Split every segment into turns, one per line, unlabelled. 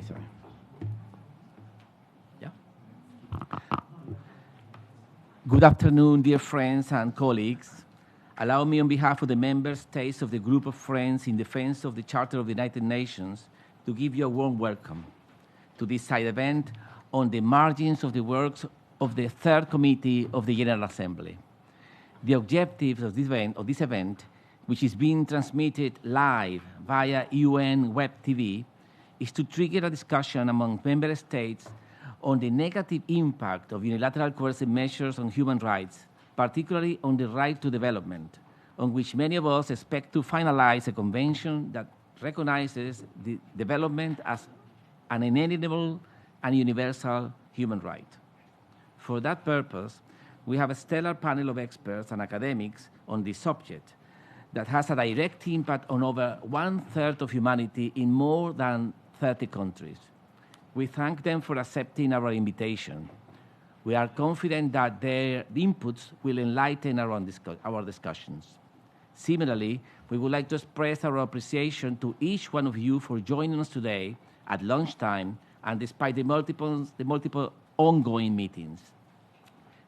sorry. Yeah. Good afternoon, dear friends and colleagues. Allow me, on behalf of the member states of the Group of Friends in Defense of the Charter of the United Nations, to give you a warm welcome to this side event on the margins of the works of the Third Committee of the General Assembly. The objectives of this event, which is being transmitted live via UN Web TV, is to trigger a discussion among member states on the negative impact of unilateral coercive measures on human rights, particularly on the right to development, on which many of us expect to finalize a convention that recognizes the development as an inalienable and universal human right. For that purpose, we have a stellar panel of experts and academics on this subject that has a direct impact on over 1/3 of humanity in more than 30 countries. We thank them for accepting our invitation. We are confident that their inputs will enlighten our discussions. Similarly, we would like to express our appreciation to each one of you for joining us today at lunchtime and despite the multiple ongoing meetings.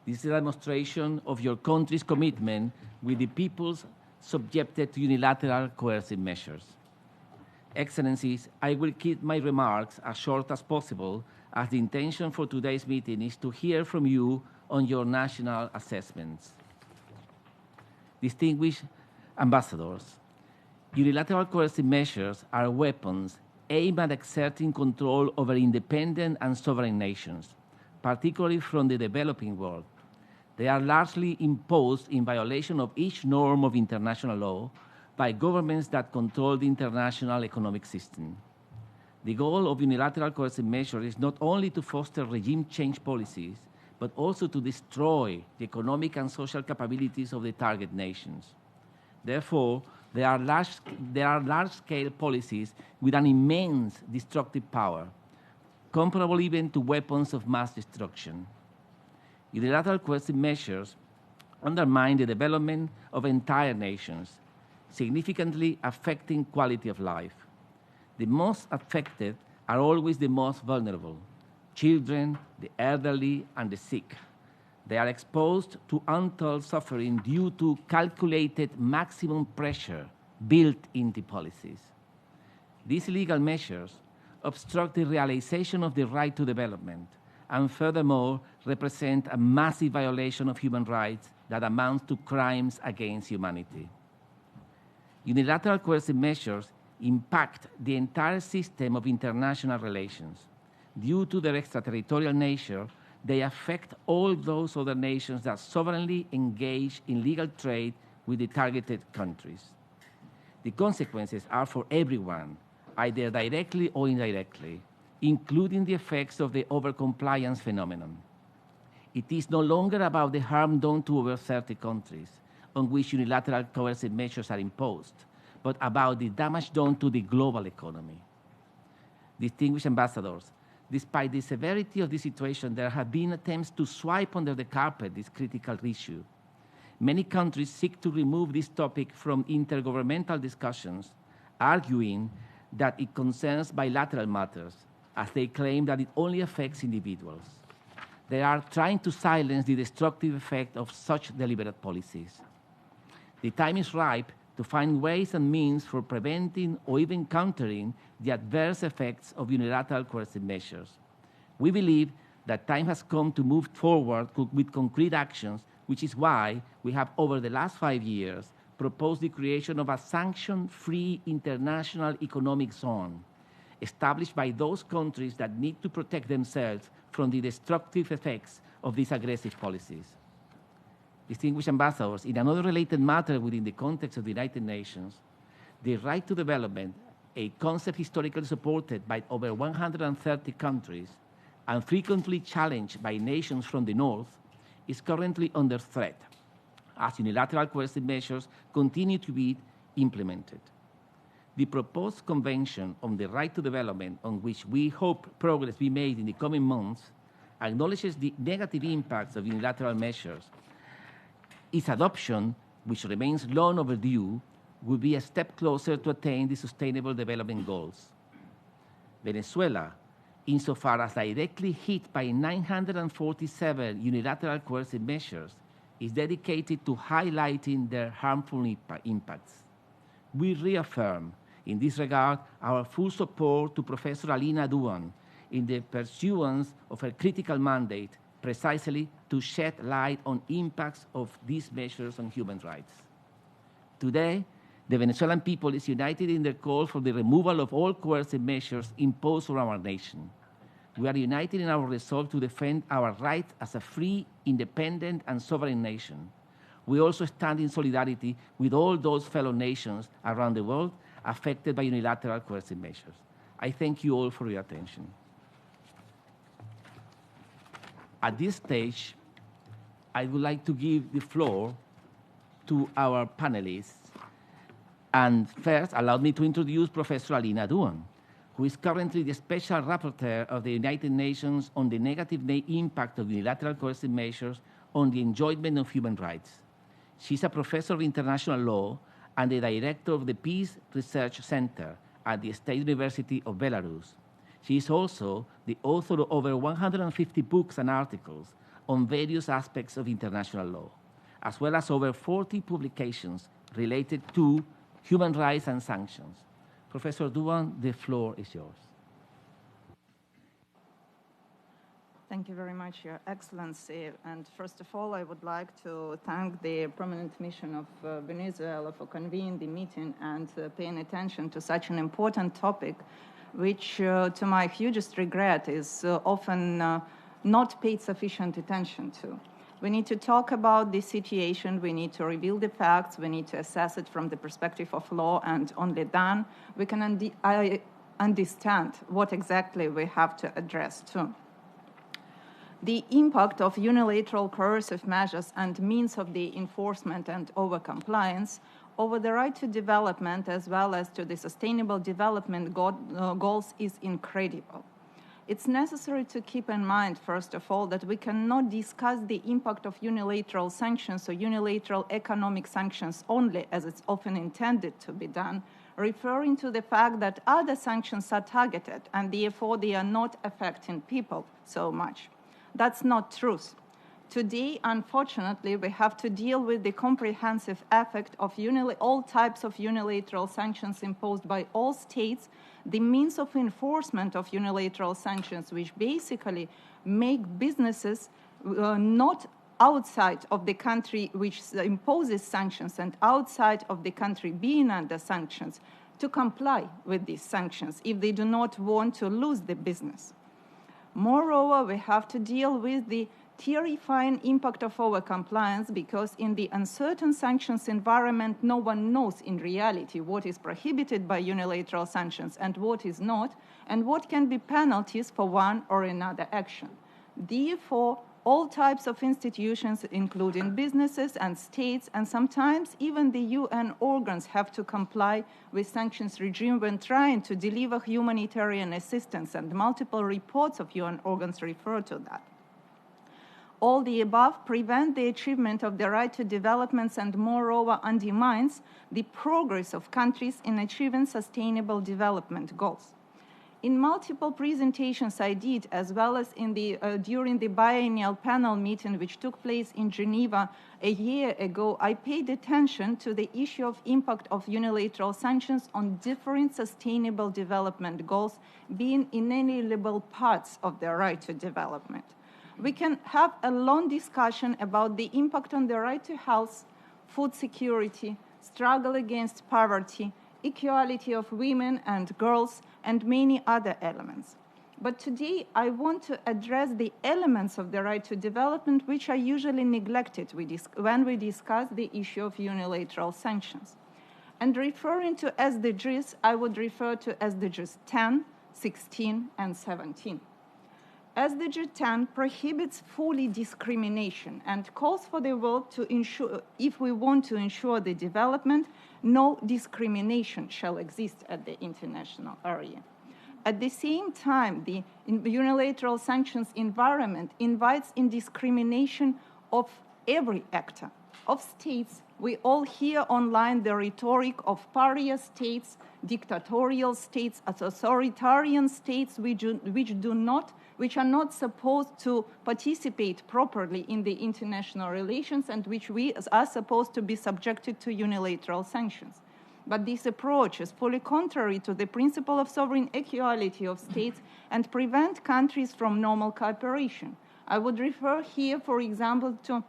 This is a demonstration of your country's commitment with the peoples subjected to unilateral coercive measures. Excellencies, I will keep my remarks as short as possible, as the intention for today's meeting is to hear from you on your national assessments. Distinguished ambassadors, unilateral coercive measures are weapons aimed at exerting control over independent and sovereign nations, particularly from the developing world. They are largely imposed in violation of each norm of international law by governments that control the international economic system. The goal of unilateral coercive measures is not only to foster regime change policies, but also to destroy the economic and social capabilities of the target nations. Therefore, there are large-scale policies with an immense destructive power, comparable even to weapons of mass destruction. Unilateral coercive measures undermine the development of entire nations, significantly affecting quality of life. The most affected are always the most vulnerable: children, the elderly, and the sick. They are exposed to untold suffering due to calculated maximum pressure built into policies. These illegal measures obstruct the realization of the right to development and furthermore represent a massive violation of human rights that amounts to crimes against humanity. Unilateral coercive measures impact the entire system of international relations. Due to their extraterritorial nature, they affect all those other nations that sovereignly engage in legal trade with the targeted countries. The consequences are for everyone, either directly or indirectly, including the effects of the overcompliance phenomenon. It is no longer about the harm done to over 30 countries on which unilateral coercive measures are imposed, but about the damage done to the global economy. Distinguished ambassadors, despite the severity of the situation, there have been attempts to sweep under the carpet this critical issue. Many countries seek to remove this topic from intergovernmental discussions, arguing that it concerns bilateral matters, as they claim that it only affects individuals. They are trying to silence the destructive effect of such deliberate policies. The time is ripe to find ways and means for preventing or even countering the adverse effects of unilateral coercive measures. We believe that time has come to move forward with concrete actions, which is why we have, over the last 5 years, proposed the creation of a sanction-free international economic zone, established by those countries that need to protect themselves from the destructive effects of these aggressive policies. Distinguished ambassadors, in another related matter within the context of the United Nations, the right to development, a concept historically supported by over 130 countries and frequently challenged by nations from the North, is currently under threat as unilateral coercive measures continue to be implemented. The proposed Convention on the Right to Development, on which we hope progress be made in the coming months, acknowledges the negative impacts of unilateral measures. Its adoption, which remains long overdue, will be a step closer to attain the Sustainable Development Goals. Venezuela, insofar as directly hit by 947 unilateral coercive measures, is dedicated to highlighting their harmful impacts. We reaffirm, in this regard, our full support to Professor Alena Douhan in the pursuance of her critical mandate, precisely to shed light on impacts of these measures on human rights. Today, the Venezuelan people is united in their call for the removal of all coercive measures imposed on our nation. We are united in our resolve to defend our right as a free, independent, and sovereign nation. We also stand in solidarity with all those fellow nations around the world affected by unilateral coercive measures. I thank you all for your attention. At this stage, I would like to give the floor to our panelists. And first, allow me to introduce Professor Alena Douhan, who is currently the Special Rapporteur of the United Nations on the negative impact of unilateral coercive measures on the enjoyment of human rights. She's a professor of international law and the director of the Peace Research Center at the State University of Belarus. She is also the author of over 150 books and articles on various aspects of international law, as well as over 40 publications related to human rights and sanctions. Professor Douhan, the floor is yours.
Thank you very much, Your Excellency. And first of all, I would like to thank the Permanent Mission of Venezuela for convening the meeting and paying attention to such an important topic, which, to my hugest regret, is often not paid sufficient attention to. We need to talk about the situation, we need to reveal the facts, we need to assess it from the perspective of law, and only then we can understand what exactly we have to address too. The impact of unilateral coercive measures and means of the enforcement and overcompliance over the right to development as well as to the sustainable development goals is incredible. It's necessary to keep in mind, first of all, that we cannot discuss the impact of unilateral sanctions or unilateral economic sanctions only, as it's often intended to be done, referring to the fact that other sanctions are targeted and therefore they are not affecting people so much. That's not true. Today, unfortunately, we have to deal with the comprehensive effect of all types of unilateral sanctions imposed by all states, the means of enforcement of unilateral sanctions, which basically make businesses not outside of the country which imposes sanctions and outside of the country being under sanctions to comply with these sanctions if they do not want to lose the business. Moreover, we have to deal with the terrifying impact of overcompliance because in the uncertain sanctions environment, no one knows in reality what is prohibited by unilateral sanctions and what is not, and what can be penalties for one or another action. Therefore, all types of institutions, including businesses and states, and sometimes even the UN organs have to comply with sanctions regime when trying to deliver humanitarian assistance, and multiple reports of UN organs refer to that. All the above prevent the achievement of the right to development and moreover undermines the progress of countries in achieving sustainable development goals. In multiple presentations I did, as well as during the biennial panel meeting which took place in Geneva a year ago, I paid attention to the issue of impact of unilateral sanctions on different sustainable development goals being inalienable parts of the right to development. We can have a long discussion about the impact on the right to health, food security, struggle against poverty, equality of women and girls, and many other elements. But today, I want to address the elements of the right to development which are usually neglected when we discuss the issue of unilateral sanctions. And referring to SDGs, I would refer to SDGs 10, 16, and 17. SDG 10 prohibits fully discrimination and calls for the world to ensure, if we want to ensure the development, no discrimination shall exist at the international area. At the same time, the unilateral sanctions environment invites indiscrimination of every actor, of states. We all hear online the rhetoric of pariah states, dictatorial states, authoritarian states which are not supposed to participate properly in the international relations and which we are supposed to be subjected to unilateral sanctions. But this approach is fully contrary to the principle of sovereign equality of states and prevent countries from normal cooperation. I would refer here, for example, to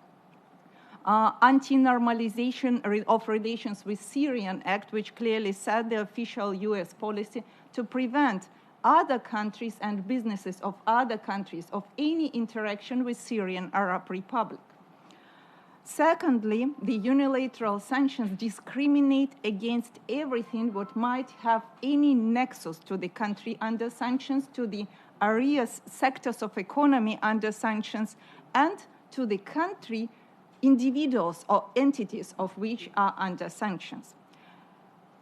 Anti-Normalization of Relations with Syrian Act, which clearly set the official US policy to prevent other countries and businesses of other countries of any interaction with Syrian Arab Republic. Secondly, the unilateral sanctions discriminate against everything what might have any nexus to the country under sanctions, to the areas, sectors of economy under sanctions, and to the country, individuals or entities of which are under sanctions.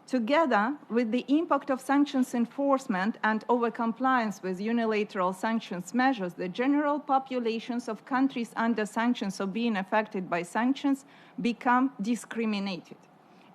Together with the impact of sanctions enforcement and overcompliance with unilateral sanctions measures, the general populations of countries under sanctions or being affected by sanctions become discriminated.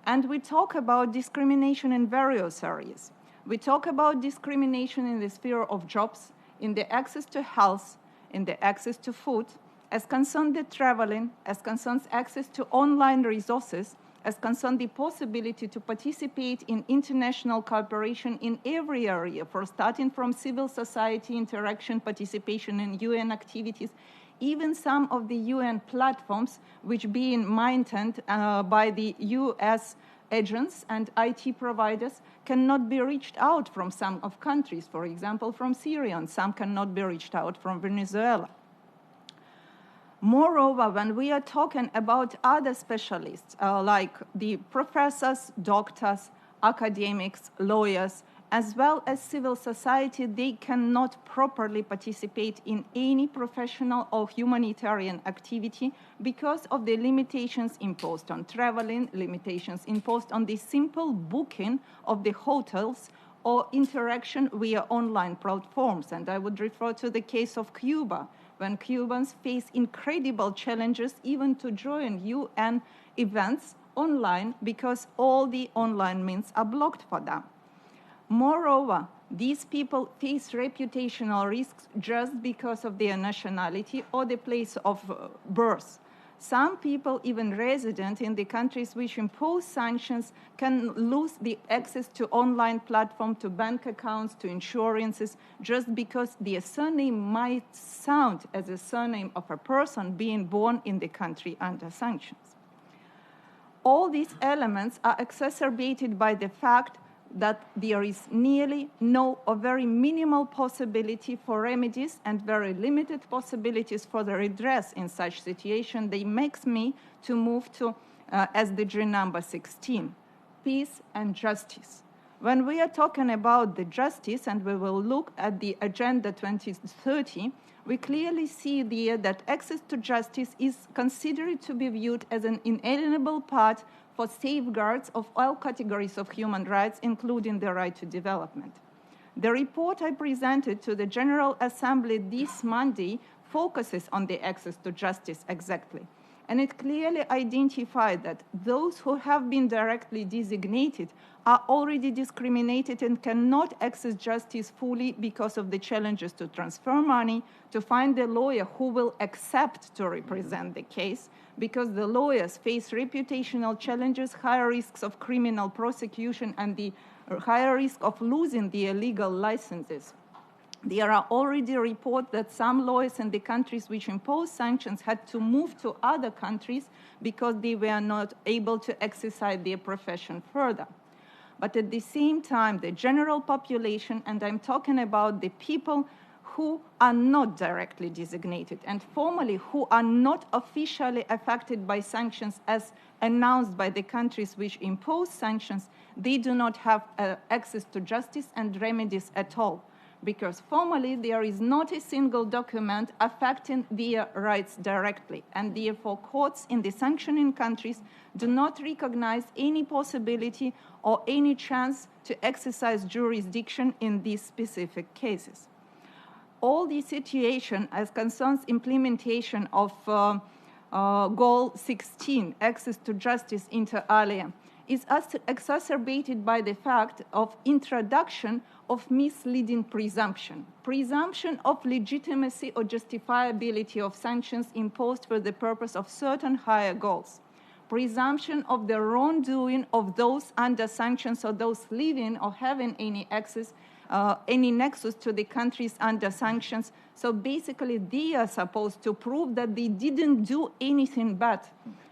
And we talk about discrimination in various areas. We talk about discrimination in the sphere of jobs, in the access to health, in the access to food, as concerns the traveling, as concerns access to online resources, as concerns the possibility to participate in international cooperation in every area, starting from civil society interaction, participation in UN activities, even some of the UN platforms which being maintained by the US agents and IT providers cannot be reached out from some of countries, for example, from Syria, and some cannot be reached out from Venezuela. Moreover, when we are talking about other specialists, like the professors, doctors, academics, lawyers, as well as civil society, they cannot properly participate in any professional or humanitarian activity because of the limitations imposed on traveling, limitations imposed on the simple booking of the hotels or interaction via online platforms. And I would refer to the case of Cuba, when Cubans face incredible challenges even to join UN events online because all the online means are blocked for them. Moreover, these people face reputational risks just because of their nationality or the place of birth. Some people, even resident in the countries which impose sanctions, can lose the access to online platform, to bank accounts, to insurances, just because their surname might sound as a surname of a person being born in the country under sanctions. All these elements are exacerbated by the fact that there is nearly no or very minimal possibility for remedies and very limited possibilities for the redress in such situation. That makes me to move to SDG number 16, peace and justice. When we are talking about the justice, and we will look at the Agenda 2030, we clearly see there that access to justice is considered to be viewed as an inalienable part for safeguards of all categories of human rights, including the right to development. The report I presented to the General Assembly this Monday focuses on the access to justice exactly. And it clearly identified that those who have been directly designated are already discriminated and cannot access justice fully because of the challenges to transfer money, to find a lawyer who will accept to represent the case, because the lawyers face reputational challenges, higher risks of criminal prosecution, and the higher risk of losing their legal licenses. There are already reports that some lawyers in the countries which impose sanctions had to move to other countries because they were not able to exercise their profession further. But at the same time, the general population, and I'm talking about the people who are not directly designated and formally who are not officially affected by sanctions as announced by the countries which impose sanctions, they do not have access to justice and remedies at all, because formally there is not a single document affecting their rights directly, and therefore courts in the sanctioning countries do not recognize any possibility or any chance to exercise jurisdiction in these specific cases. All the situation as concerns implementation of Goal 16, access to justice inter alia, is exacerbated by the fact of introduction of misleading presumption of legitimacy or justifiability of sanctions imposed for the purpose of certain higher goals, presumption of the wrongdoing of those under sanctions or those living or having any access, any nexus to the countries under sanctions. So basically, they are supposed to prove that they didn't do anything bad,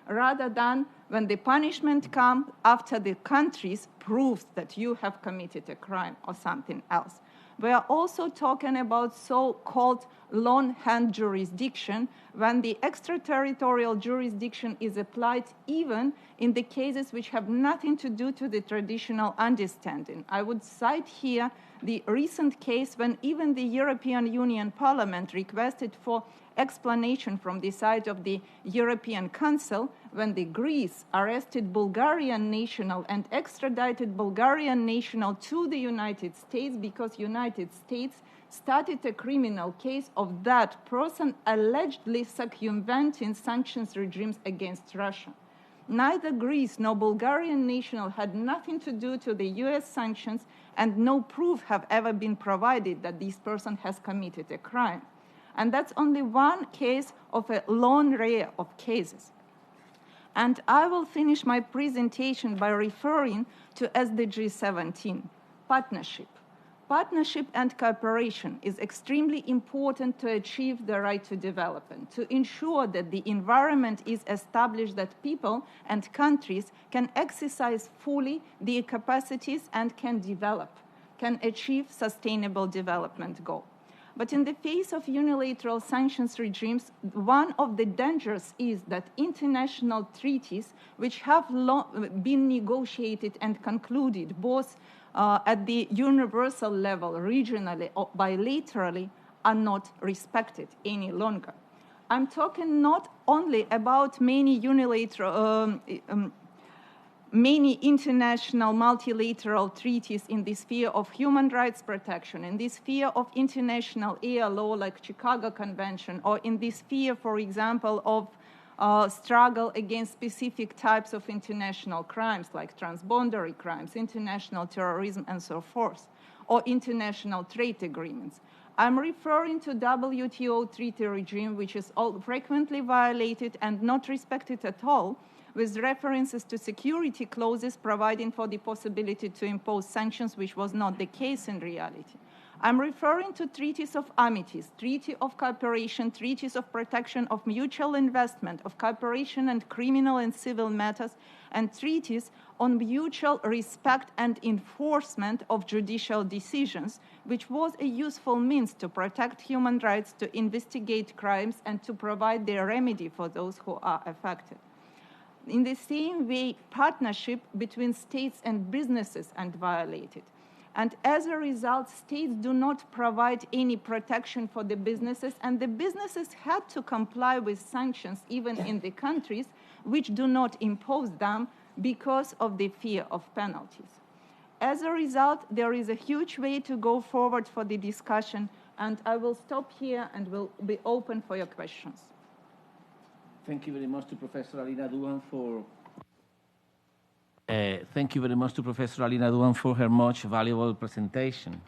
rather than when the punishment comes after the countries proves that you have committed a crime or something else. We are also talking about so-called lone hand jurisdiction, when the extraterritorial jurisdiction is applied even in the cases which have nothing to do to the traditional understanding. I would cite here the recent case when even the European Union Parliament requested for explanation from the side of the European Council when the Greece arrested Bulgarian national and extradited Bulgarian national to the United States because United States started a criminal case of that person allegedly circumventing sanctions regimes against Russia. Neither Greece nor Bulgarian national had nothing to do to the US sanctions, and no proof have ever been provided that this person has committed a crime. And that's only one case of a long array of cases. And I will finish my presentation by referring to SDG 17, partnership. Partnership and cooperation is extremely important to achieve the right to development, to ensure that the environment is established that people and countries can exercise fully their capacities and can develop, can achieve sustainable development goals. But in the face of unilateral sanctions regimes, one of the dangers is that international treaties, which have been negotiated and concluded both at the universal level, regionally or bilaterally, are not respected any longer. I'm talking not only about many unilateral many international multilateral treaties in the sphere of human rights protection, in the sphere of international air law like Chicago Convention, or in the sphere, for example, of struggle against specific types of international crimes like transboundary crimes, international terrorism, and so forth, or international trade agreements. I'm referring to WTO treaty regime, which is frequently violated and not respected at all, with references to security clauses providing for the possibility to impose sanctions, which was not the case in reality. I'm referring to treaties of amities, treaty of cooperation, treaties of protection of mutual investment, of cooperation and criminal and civil matters, and treaties on mutual respect and enforcement of judicial decisions, which was a useful means to protect human rights, to investigate crimes, and to provide their remedy for those who are affected. In the same way, partnership between states and businesses are violated. And as a result, states do not provide any protection for the businesses, and the businesses had to comply with sanctions even in the countries which do not impose them because of the fear of penalties. As a result, there is a huge way to go forward for the discussion, and I will stop here and will be open for your questions.
Thank you very much to Professor Alena Douhan for her much valuable presentation.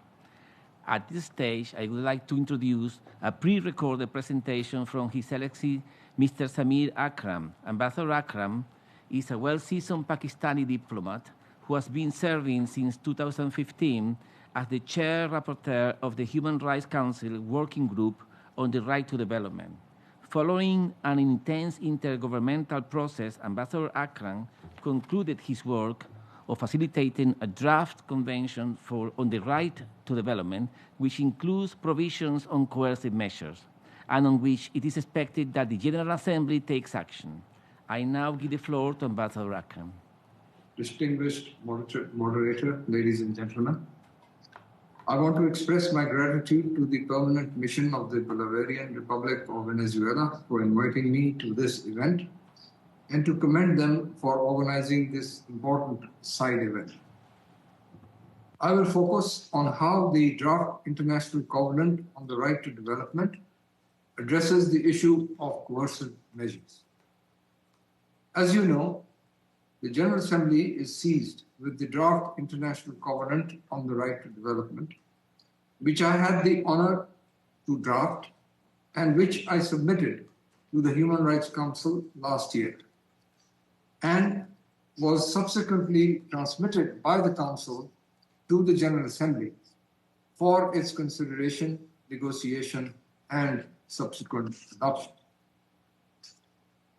At this stage, I would like to introduce a pre-recorded presentation from His Excellency Mr. Samir Akram. Ambassador Akram is a well-seasoned Pakistani diplomat who has been serving since 2015 as the Chair Rapporteur of the Human Rights Council Working Group on the Right to Development. Following an intense intergovernmental process, Ambassador Akram concluded his work of facilitating a draft convention on the right to development, which includes provisions on coercive measures, and on which it is expected that the General Assembly takes action. I now give the floor to Ambassador Akram.
Distinguished moderator, ladies and gentlemen, I want to express my gratitude to the permanent mission of the Bolivarian Republic of Venezuela for inviting me to this event, and to commend them for organizing this important side event. I will focus on how the draft International Covenant on the Right to Development addresses the issue of coercive measures. As you know, the General Assembly is seized with the draft International Covenant on the Right to Development, which I had the honor to draft and which I submitted to the Human Rights Council last year, and was subsequently transmitted by the Council to the General Assembly for its consideration, negotiation, and subsequent adoption.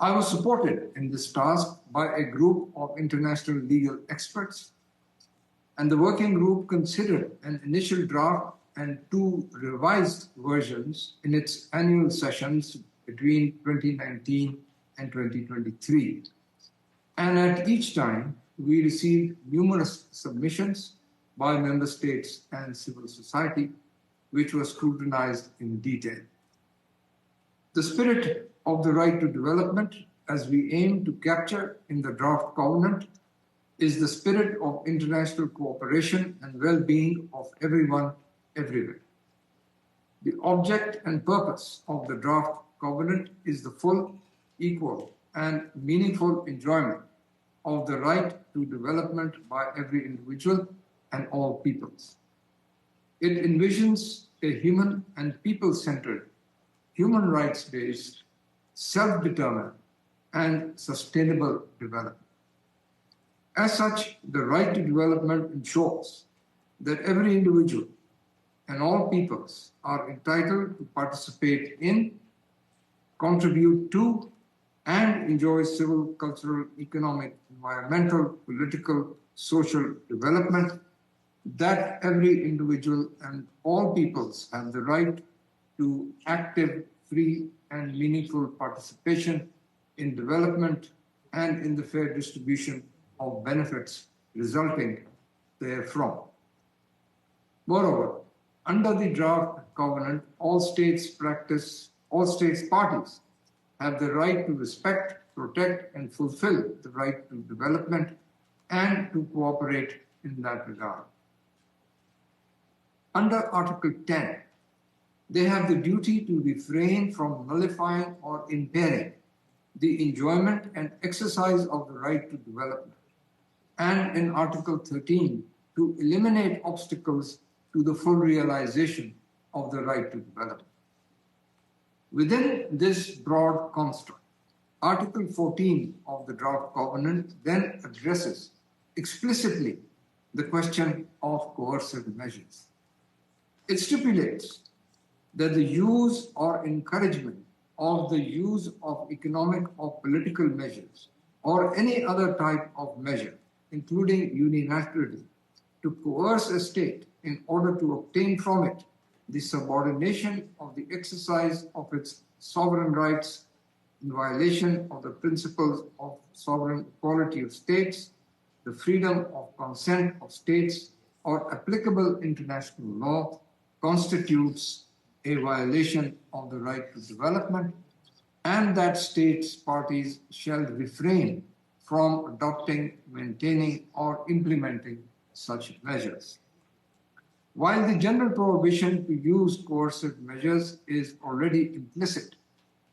I was supported in this task by a group of international legal experts, and the working group considered an initial draft and 2 revised versions in its annual sessions between 2019 and 2023. And at each time, we received numerous submissions by member states and civil society, which was scrutinized in detail. The spirit of the right to development, as we aim to capture in the draft covenant, is the spirit of international cooperation and well-being of everyone, everywhere. The object and purpose of the draft covenant is the full, equal, and meaningful enjoyment of the right to development by every individual and all peoples. It envisions a human and people-centered, human rights-based, self-determined, and sustainable development. As such, the right to development ensures that every individual and all peoples are entitled to participate in, contribute to, and enjoy civil, cultural, economic, environmental, political, social development, that every individual and all peoples have the right to active, free, and meaningful participation in development and in the fair distribution of benefits resulting therefrom. Moreover, under the draft covenant, all states parties have the right to respect, protect, and fulfill the right to development and to cooperate in that regard. Under Article 10, they have the duty to refrain from nullifying or impairing the enjoyment and exercise of the right to development. And in Article 13, to eliminate obstacles to the full realization of the right to development. Within this broad construct, Article 14 of the draft covenant then addresses explicitly the question of coercive measures. It stipulates that the use or encouragement of the use of economic or political measures or any other type of measure, including unilaterally, to coerce a state in order to obtain from it the subordination of the exercise of its sovereign rights in violation of the principles of sovereign equality of states, the freedom of consent of states, or applicable international law, constitutes a violation of the right to development, and that states parties shall refrain from adopting, maintaining, or implementing such measures. While the general prohibition to use coercive measures is already implicit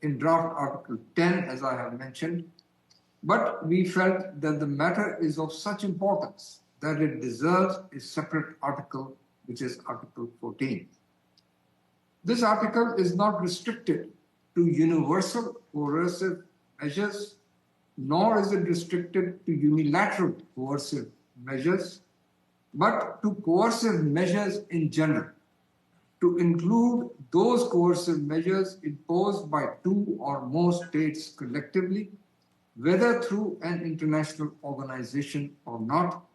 in draft Article 10, as I have mentioned, but we felt that the matter is of such importance that it deserves a separate article, which is Article 14. This article is not restricted to universal coercive measures, nor is it restricted to unilateral coercive measures, but to coercive measures in general, to include those coercive measures imposed by 2 or more states collectively, whether through an international organization or not,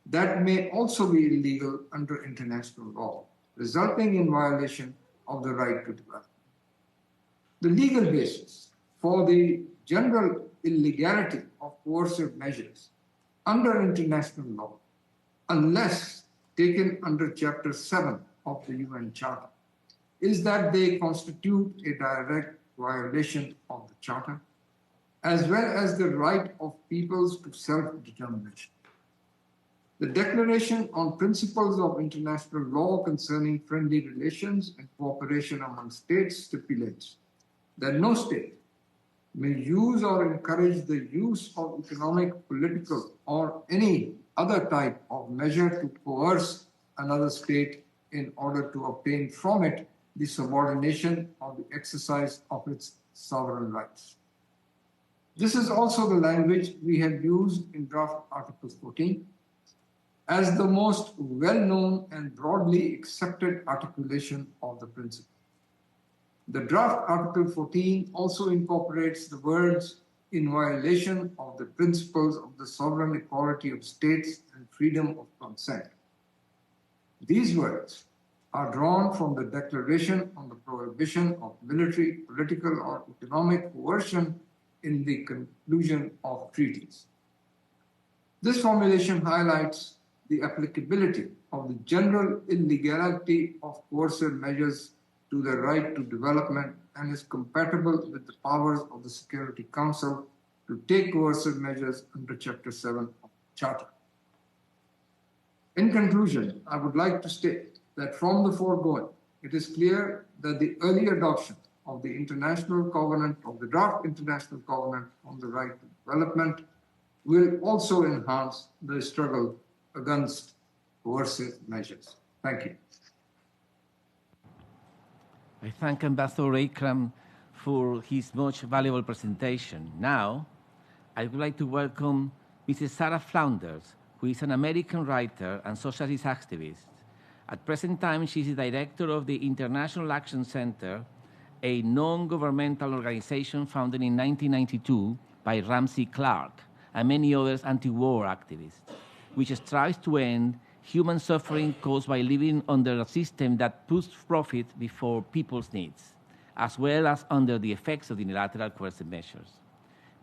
that may also be illegal under international law, resulting in violation of the right to development. The legal basis for the general illegality of coercive measures under international law, unless taken under Chapter 7 of the UN Charter, is that they constitute a direct violation of the Charter, as well as the right of peoples to self-determination. The Declaration on Principles of International Law concerning Friendly Relations and Cooperation among States stipulates that no state may use or encourage the use of economic, political, or any other type of measure to coerce another state in order to obtain from it the subordination of the exercise of its sovereign rights. This is also the language we have used in draft Article 14 as the most well-known and broadly accepted articulation of the principle. The draft Article 14 also incorporates the words in violation of the principles of the sovereign equality of states and freedom of consent. These words are drawn from the Declaration on the Prohibition of Military, Political, or Economic Coercion in the conclusion of treaties. This formulation highlights the applicability of the general illegality of coercive measures to the right to development and is compatible with the powers of the Security Council to take coercive measures under Chapter 7 of the Charter. In conclusion, I would like to state that from the foregoing, it is clear that the early adoption of the International Covenant, of the draft International Covenant on the Right to Development, will also enhance the struggle against coercive measures. Thank you.
I thank Ambassador Akram for his much valuable presentation. Now, I would like to welcome Mrs. Sarah Flounders, who is an American writer and socialist activist. At present time, she is the director of the International Action Center, a non-governmental organization founded in 1992 by Ramsey Clark and many others anti-war activists, which strives to end human suffering caused by living under a system that puts profit before people's needs, as well as under the effects of the unilateral coercive measures.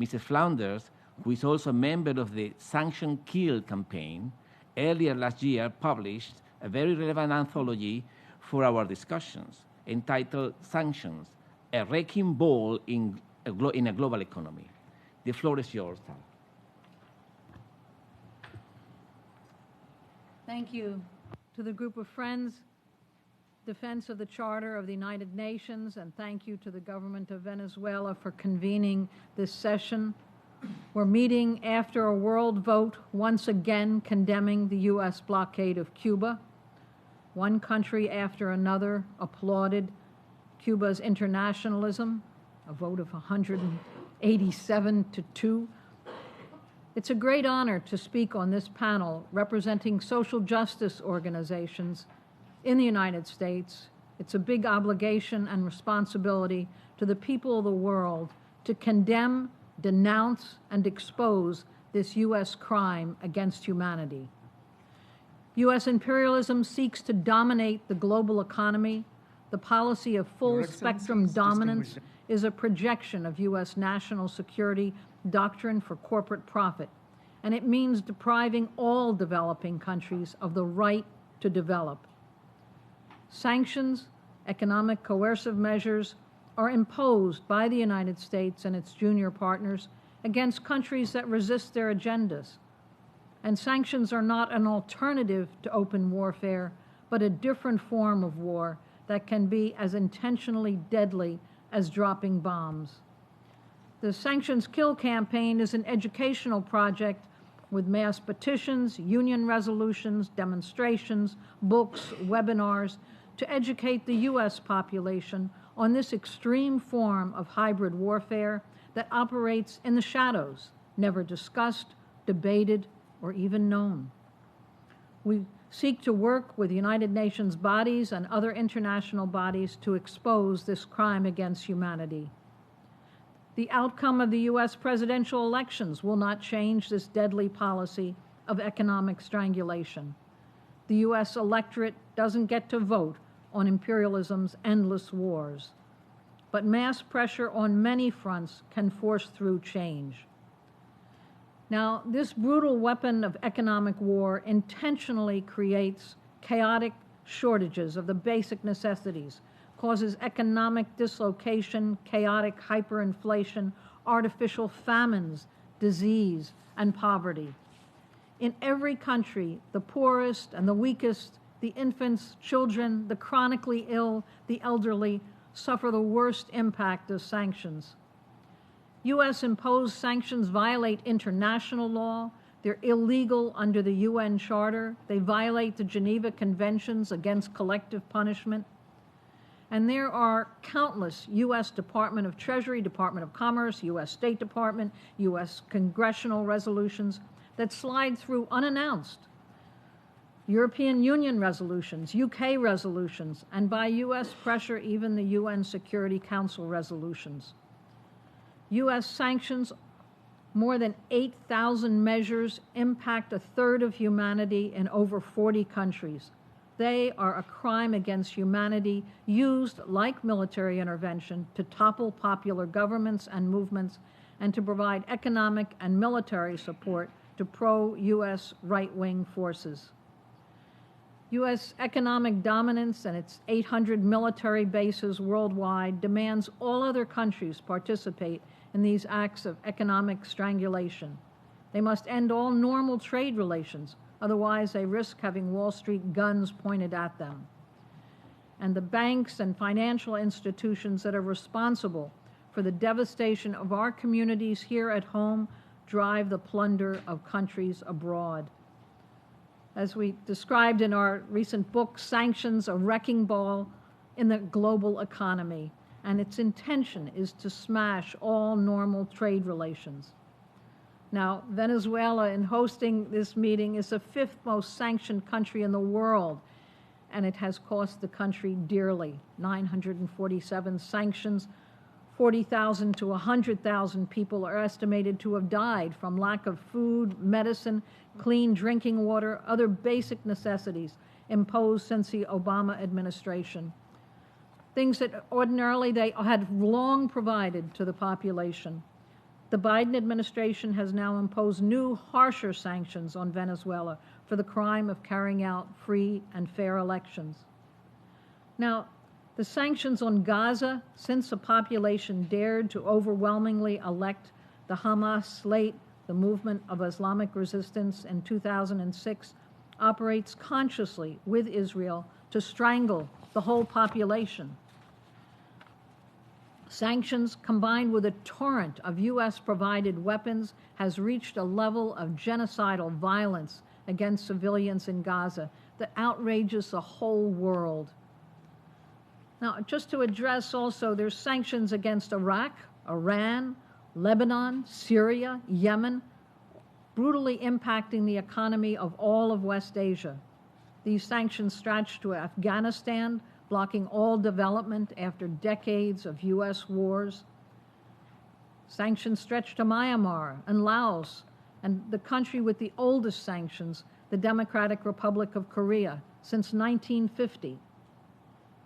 Mrs. Flounders, who is also a member of the Sanction Kill campaign, earlier last year published a very relevant anthology for our discussions entitled Sanctions, a wrecking ball in a global economy. The floor is yours, Sarah.
Thank you to the group of friends, Defense of the Charter of the United Nations, and thank you to the government of Venezuela for convening this session. We're meeting after a world vote once again condemning the U.S. blockade of Cuba. One country after another applauded Cuba's internationalism, a vote of 187 to 2. It's a great honor to speak on this panel representing social justice organizations in the United States. It's a big obligation and responsibility to the people of the world to condemn, denounce, and expose this U.S. crime against humanity. U.S. imperialism seeks to dominate the global economy. The policy of full-spectrum dominance is a projection of U.S. national security doctrine for corporate profit, and it means depriving all developing countries of the right to develop. Sanctions, economic coercive measures, are imposed by the United States and its junior partners against countries that resist their agendas. And sanctions are not an alternative to open warfare, but a different form of war that can be as intentionally deadly as dropping bombs. The Sanctions Kill campaign is an educational project with mass petitions, union resolutions, demonstrations, books, webinars to educate the U.S. population on this extreme form of hybrid warfare that operates in the shadows, never discussed, debated, or even known. We seek to work with United Nations bodies and other international bodies to expose this crime against humanity. The outcome of the U.S. presidential elections will not change this deadly policy of economic strangulation. The U.S. electorate doesn't get to vote on imperialism's endless wars, but mass pressure on many fronts can force through change. Now, this brutal weapon of economic war intentionally creates chaotic shortages of the basic necessities, causes economic dislocation, chaotic hyperinflation, artificial famines, disease, and poverty. In every country, the poorest and the weakest, the infants, children, the chronically ill, the elderly, suffer the worst impact of sanctions. U.S. imposed sanctions violate international law. They're illegal under the UN Charter. They violate the Geneva Conventions against collective punishment. And there are countless U.S. Department of Treasury, Department of Commerce, U.S. State Department, U.S. congressional resolutions that slide through unannounced. European Union resolutions, UK resolutions, and by U.S. pressure, even the UN Security Council resolutions. U.S. sanctions, more than 8,000 measures, impact a third of humanity in over 40 countries. They are a crime against humanity, used like military intervention to topple popular governments and movements and to provide economic and military support to pro-U.S. right-wing forces. U.S. economic dominance and its 800 military bases worldwide demands all other countries participate in these acts of economic strangulation. They must end all normal trade relations, otherwise they risk having Wall Street guns pointed at them. And the banks and financial institutions that are responsible for the devastation of our communities here at home drive the plunder of countries abroad. As we described in our recent book, Sanctions, a wrecking ball in the global economy, and its intention is to smash all normal trade relations. Now, Venezuela, in hosting this meeting, is the fifth most sanctioned country in the world, and it has cost the country dearly. 947 sanctions, 40,000 to 100,000 people are estimated to have died from lack of food, medicine, clean drinking water, other basic necessities imposed since the Obama administration. Things that ordinarily they had long provided to the population. The Biden administration has now imposed new, harsher sanctions on Venezuela for the crime of carrying out free and fair elections. Now, the sanctions on Gaza, since the population dared to overwhelmingly elect the Hamas slate, the movement of Islamic resistance in 2006, operates consciously with Israel to strangle the whole population. Sanctions, combined with a torrent of U.S.-provided weapons, has reached a level of genocidal violence against civilians in Gaza that outrages the whole world. Now, just to address also, there's sanctions against Iraq, Iran, Lebanon, Syria, Yemen, brutally impacting the economy of all of West Asia. These sanctions stretch to Afghanistan, blocking all development after decades of U.S. wars. Sanctions stretch to Myanmar and Laos, and the country with the oldest sanctions, the Democratic Republic of Korea, since 1950.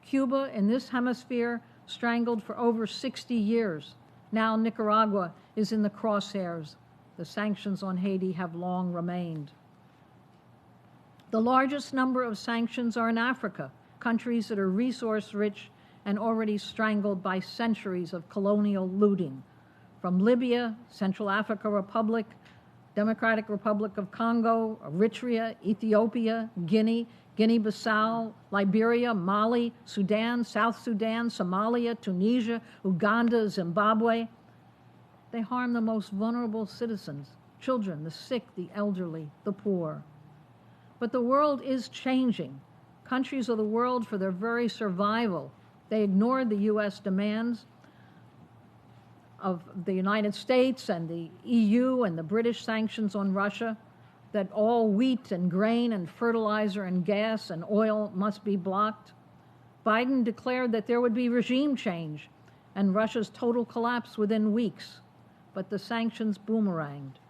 Cuba, in this hemisphere, strangled for over 60 years. Now Nicaragua is in the crosshairs. The sanctions on Haiti have long remained. The largest number of sanctions are in Africa, countries that are resource-rich and already strangled by centuries of colonial looting. From Libya, Central African Republic, Democratic Republic of Congo, Eritrea, Ethiopia, Guinea, Guinea-Bissau, Liberia, Mali, Sudan, South Sudan, Somalia, Tunisia, Uganda, Zimbabwe. They harm the most vulnerable citizens, children, the sick, the elderly, the poor. But the world is changing. Countries of the world, for their very survival, they ignored the U.S. demands of the United States and the EU and the British sanctions on Russia, that all wheat and grain and fertilizer and gas and oil must be blocked. Biden declared that there would be regime change and Russia's total collapse within weeks, but the sanctions boomeranged.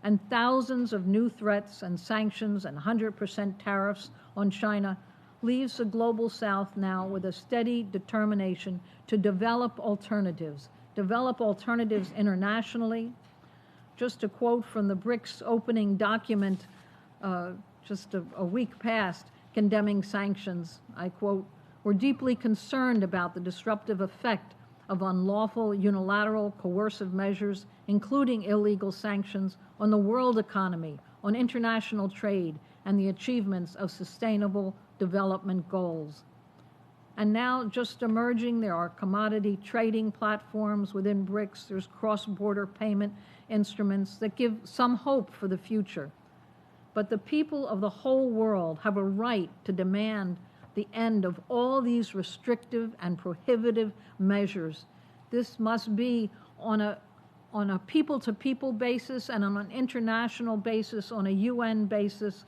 And thousands of new threats and sanctions and 100% tariffs on China leaves the global South now with a steady determination to develop alternatives internationally. Just to quote from the BRICS opening document just a week past condemning sanctions, I quote, "We're deeply concerned about the disruptive effect of unlawful unilateral coercive measures, including illegal sanctions, on the world economy, on international trade, and the achievements of sustainable development goals." And now just emerging, there are commodity trading platforms within BRICS. There's cross-border payment instruments that give some hope for the future. But the people of the whole world have a right to demand the end of all these restrictive and prohibitive measures. This must be on a people-to-people basis and on an international basis, on a UN basis.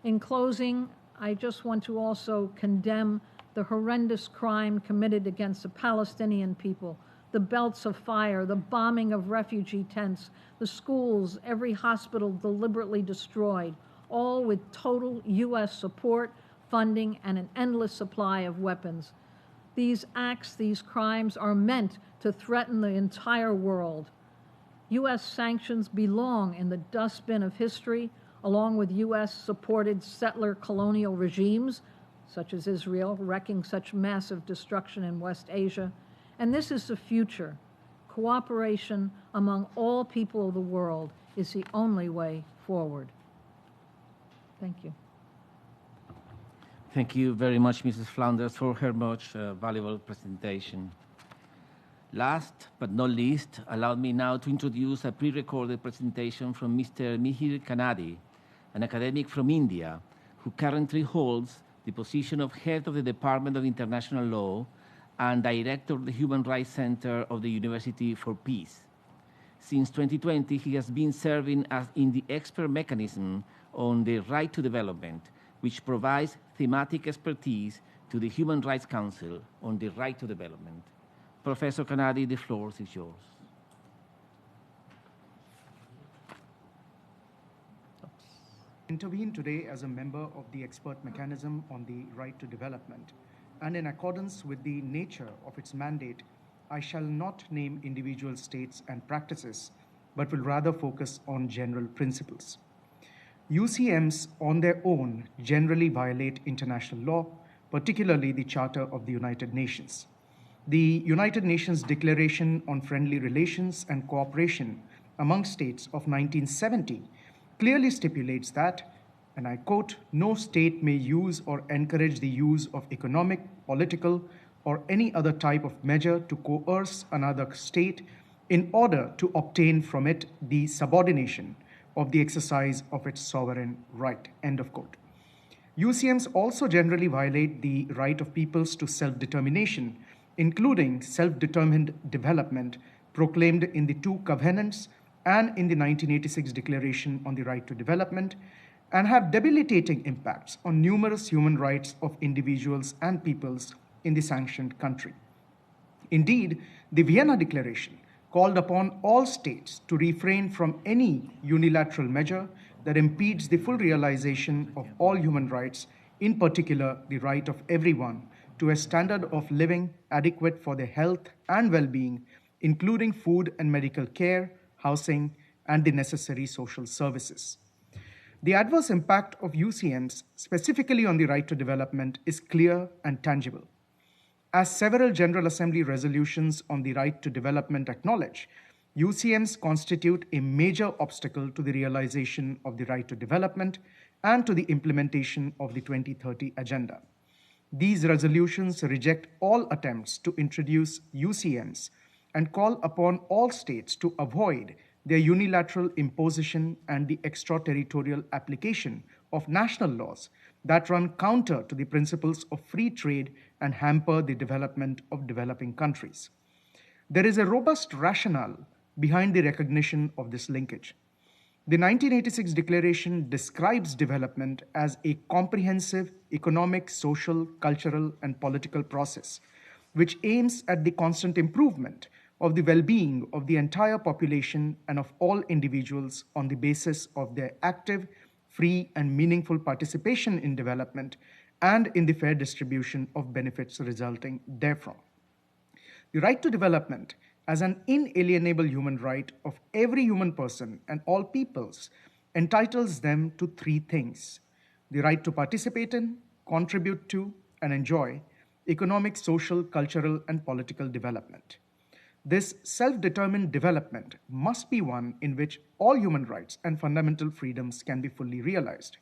In closing, I just want to also condemn the horrendous crime committed against the Palestinian people, the belts of fire, the bombing of refugee tents, the schools, every hospital deliberately destroyed, all with total U.S. support, funding, and an endless supply of weapons. These acts, these crimes are meant to threaten the entire world. U.S. sanctions belong in the dustbin of history, along with U.S.-supported settler colonial regimes, such as Israel, wreaking such massive destruction in West Asia. And this is the future. Cooperation among all people of the world is the only way forward. Thank you.
Thank you very much, Mrs. Flounders, for her much valuable presentation. Last but not least, allow me now to introduce a pre-recorded presentation from Mr. Mihir Kanadi, an academic from India who currently holds the position of head of the Department of International Law and director of the Human Rights Center of the University for Peace. Since 2020, he has been serving as in the expert mechanism on the right to development, which provides thematic expertise to the Human Rights Council on the right to development. Professor Kanadi, the floor is yours.
Intervene today as a member of the expert mechanism on the right to development, and in accordance with the nature of its mandate, I shall not name individual states and practices, but will rather focus on general principles. UCMs on their own generally violate international law, particularly the Charter of the United Nations. The United Nations Declaration on Friendly Relations and Cooperation among States of 1970 clearly stipulates that, and I quote, "No state may use or encourage the use of economic, political, or any other type of measure to coerce another state in order to obtain from it the subordination of the exercise of its sovereign right," end of quote. UCMs also generally violate the right of peoples to self-determination, including self-determined development proclaimed in the two covenants and in the 1986 Declaration on the Right to Development, and have debilitating impacts on numerous human rights of individuals and peoples in the sanctioned country. Indeed, the Vienna Declaration called upon all states to refrain from any unilateral measure that impedes the full realization of all human rights, in particular the right of everyone to a standard of living adequate for their health and well-being, including food and medical care, housing, and the necessary social services. The adverse impact of UCMs, specifically on the right to development, is clear and tangible. As several General Assembly resolutions on the right to development acknowledge, UCMs constitute a major obstacle to the realization of the right to development and to the implementation of the 2030 Agenda. These resolutions reject all attempts to introduce UCMs and call upon all states to avoid their unilateral imposition and the extraterritorial application of national laws that run counter to the principles of free trade and hamper the development of developing countries. There is a robust rationale behind the recognition of this linkage. The 1986 Declaration describes development as a comprehensive economic, social, cultural, and political process, which aims at the constant improvement of the well-being of the entire population and of all individuals on the basis of their active, free, and meaningful participation in development and in the fair distribution of benefits resulting therefrom. The right to development as an inalienable human right of every human person and all peoples entitles them to three things: the right to participate in, contribute to, and enjoy economic, social, cultural, and political development. This self-determined development must be one in which all human rights and fundamental freedoms can be fully realized.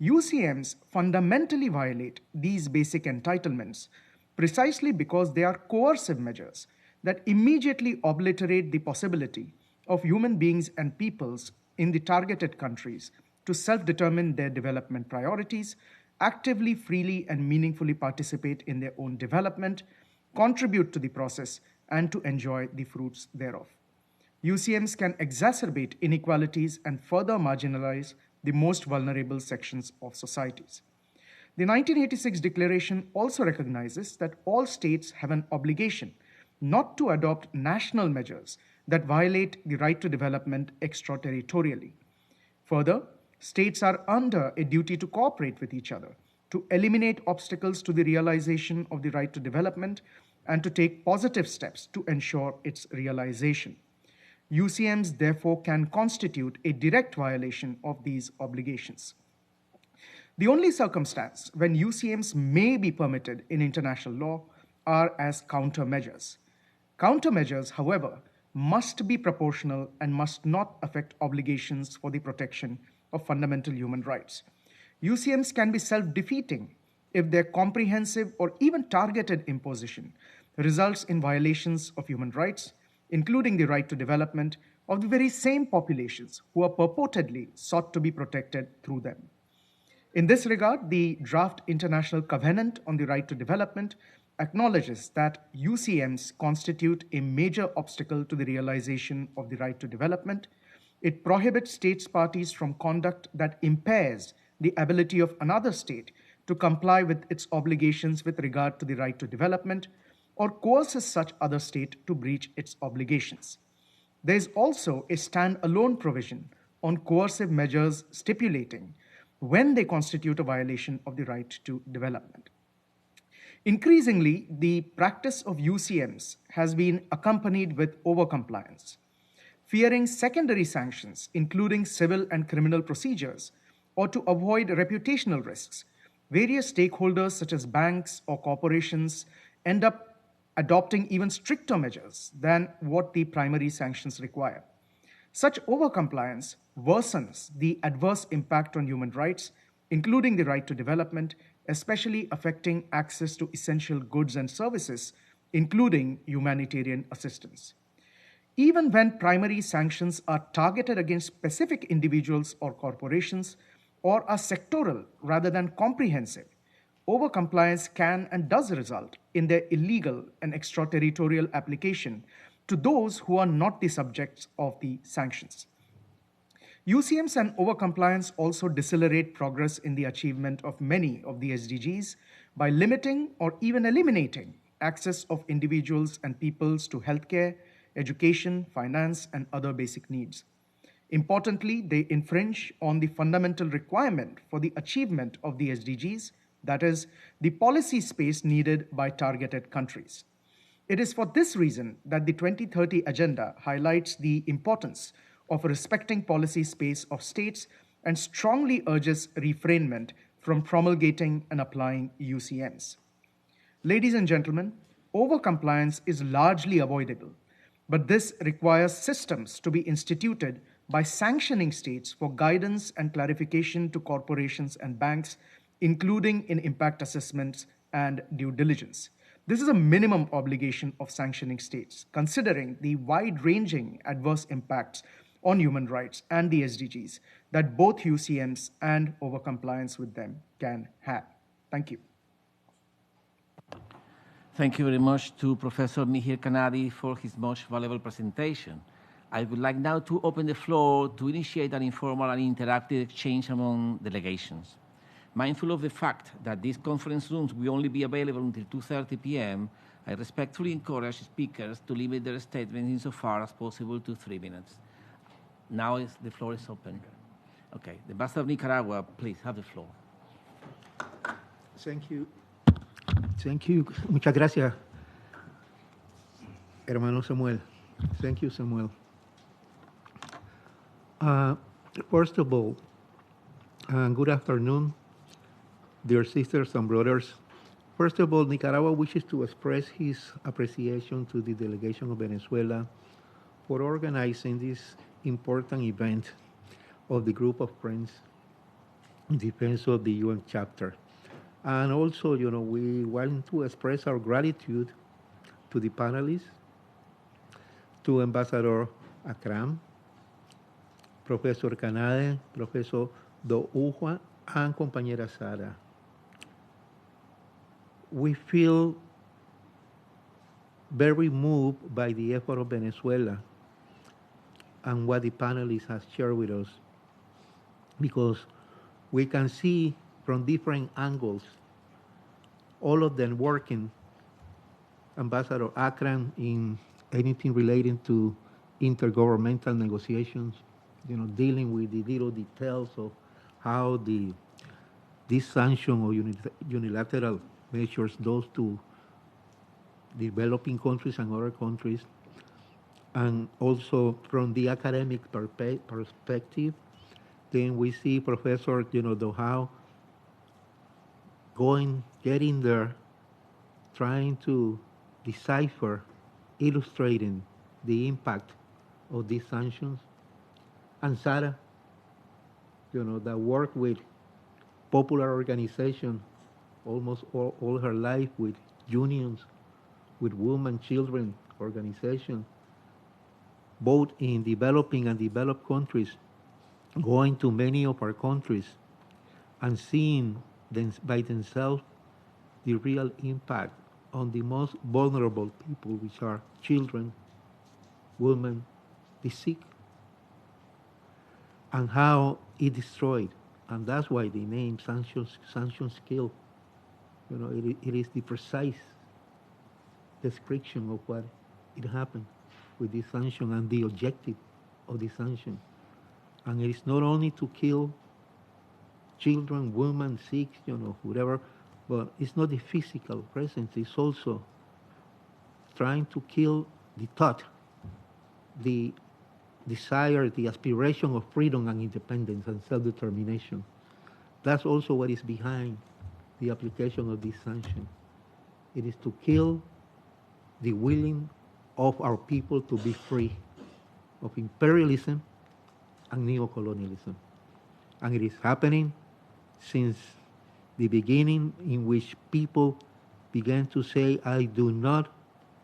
UCMs fundamentally violate these basic entitlements precisely because they are coercive measures that immediately obliterate the possibility of human beings and peoples in the targeted countries to self-determine their development priorities, actively, freely, and meaningfully participate in their own development, contribute to the process, and to enjoy the fruits thereof. UCMs can exacerbate inequalities and further marginalize the most vulnerable sections of societies. The 1986 Declaration also recognizes that all states have an obligation not to adopt national measures that violate the right to development extraterritorially. Further, states are under a duty to cooperate with each other, to eliminate obstacles to the realization of the right to development, and to take positive steps to ensure its realization. UCMs therefore can constitute a direct violation of these obligations. The only circumstance when UCMs may be permitted in international law are as countermeasures. Countermeasures, however, must be proportional and must not affect obligations for the protection of fundamental human rights. UCMs can be self-defeating if their comprehensive or even targeted imposition results in violations of human rights, including the right to development of the very same populations who are purportedly sought to be protected through them. In this regard, the draft International Covenant on the Right to Development acknowledges that UCMs constitute a major obstacle to the realization of the right to development. It prohibits states parties from conduct that impairs the ability of another state to comply with its obligations with regard to the right to development, or coerces such other state to breach its obligations. There is also a stand-alone provision on coercive measures stipulating when they constitute a violation of the right to development. Increasingly, the practice of UCMs has been accompanied with overcompliance. Fearing secondary sanctions, including civil and criminal procedures, or to avoid reputational risks, various stakeholders such as banks or corporations end up adopting even stricter measures than what the primary sanctions require. Such overcompliance worsens the adverse impact on human rights, including the right to development, especially affecting access to essential goods and services, including humanitarian assistance. Even when primary sanctions are targeted against specific individuals or corporations, or are sectoral rather than comprehensive, overcompliance can and does result in their illegal and extraterritorial application to those who are not the subjects of the sanctions. UCMs and overcompliance also decelerate progress in the achievement of many of the SDGs by limiting or even eliminating access of individuals and peoples to healthcare, education, finance, and other basic needs. Importantly, they infringe on the fundamental requirement for the achievement of the SDGs, that is, the policy space needed by targeted countries. It is for this reason that the 2030 Agenda highlights the importance of respecting policy space of states and strongly urges refrainment from promulgating and applying UCMs. Ladies and gentlemen, overcompliance is largely avoidable, but this requires systems to be instituted by sanctioning states for guidance and clarification to corporations and banks, including in impact assessments and due diligence. This is a minimum obligation of sanctioning states, considering the wide-ranging adverse impacts on human rights and the SDGs that both UCMs and overcompliance with them can have. Thank you.
Thank you very much to Professor Mihir Kanadi for his most valuable presentation. I would like now to open the floor to initiate an informal and interactive exchange among delegations. Mindful of the fact that these conference rooms will only be available until 2:30 p.m., I respectfully encourage speakers to limit their statements insofar as possible to 3 minutes. Now the floor is open. Okay, the Ambassador of Nicaragua, please have the floor.
Thank you. Thank you. Muchas gracias, hermano Samuel. Thank you, Samuel. First of all, good afternoon, dear sisters and brothers. First of all, Nicaragua wishes to express his appreciation to the delegation of Venezuela for organizing this important event of the group of friends in defense of the UN chapter. And also, we want to express our gratitude to the panelists, to Ambassador Akram, Professor Canade, Professor Douhan, and compañera Sara. We feel very moved by the effort of Venezuela and what the panelists have shared with us, because we can see from different angles, all of them working. Ambassador Akram in anything relating to intergovernmental negotiations, dealing with the little details of how this sanction or unilateral measures goes to developing countries and other countries. And also from the academic perspective, then we see Professor, Douhan getting there, trying to decipher, illustrating the impact of these sanctions. And Sara, that worked with popular organizations almost all her life, with unions, with women, children organizations, both in developing and developed countries, going to many of our countries and seeing by themselves the real impact on the most vulnerable people, which are children, women, the sick, and how it destroyed. And that's why the name sanctions kill. It is the precise description of what it happened with this sanction and the objective of the sanction. And it is not only to kill children, women, sick, whatever, but it's not the physical presence, it's also trying to kill the thought, the desire, the aspiration of freedom and independence and self-determination. That's also what is behind the application of this sanction. It is to kill the willing of our people to be free of imperialism and neocolonialism. And it is happening since the beginning, in which people began to say, I do not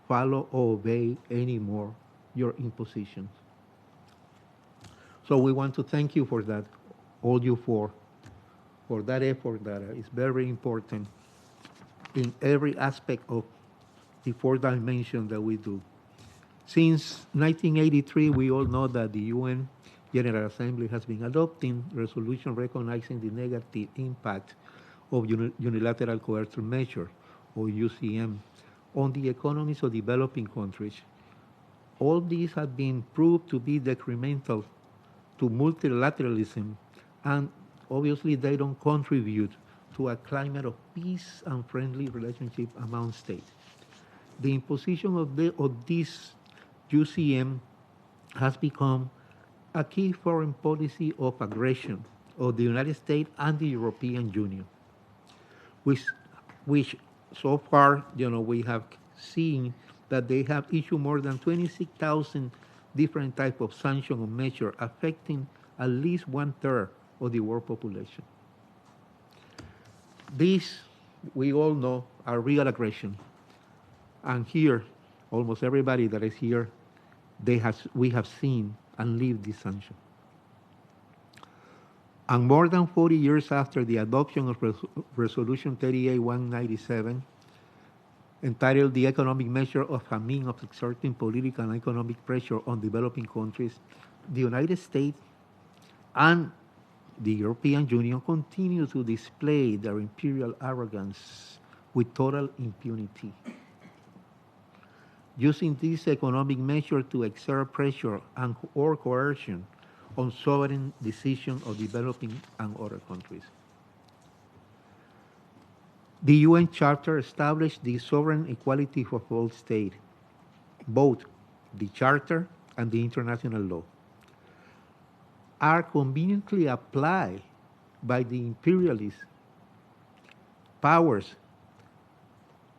follow or obey anymore your impositions. So we want to thank you for that, all you for that effort that is very important in every aspect of the 4 dimensions that we do. Since 1983, we all know that the UN General Assembly has been adopting resolution recognizing the negative impact of unilateral coercive measures, or UCM, on the economies of developing countries. All these have been proved to be detrimental to multilateralism, and obviously they don't contribute to a climate of peace and friendly relationship among states. The imposition of this UCM has become a key foreign policy of aggression of the United States and the European Union, which so far, we have seen that they have issued more than 26,000 different types of sanctions or measures affecting at least 1/3 of the world population. These, we all know, are real aggression. And here, almost everybody that is here, we have seen and lived this sanction. And more than 40 years after the adoption of Resolution 38-197, entitled The Economic Measure of a Means of Exerting Political and Economic Pressure on Developing Countries, the United States and the European Union continue to display their imperial arrogance with total impunity, using this economic measure to exert pressure or coercion on sovereign decisions of developing and other countries. The UN Charter established the sovereign equality of all states, both the Charter and the international law are conveniently applied by the imperialist powers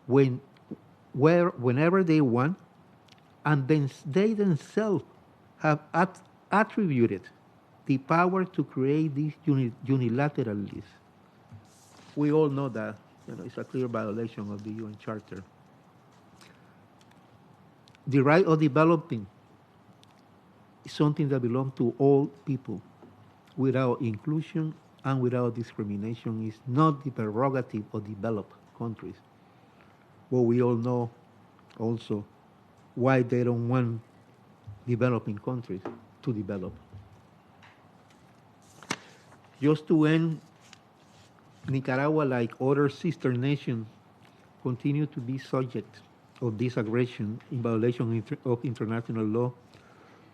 whenever they want, and then they themselves have attributed the power to create these unilaterally. We all know that it's a clear violation of the UN Charter. The right of developing is something that belongs to all people without inclusion and without discrimination. Is not the prerogative of developed countries. But we all know also why they don't want developing countries to develop. Just to end, Nicaragua, like other sister nations, continue to be subject of this aggression in violation of international law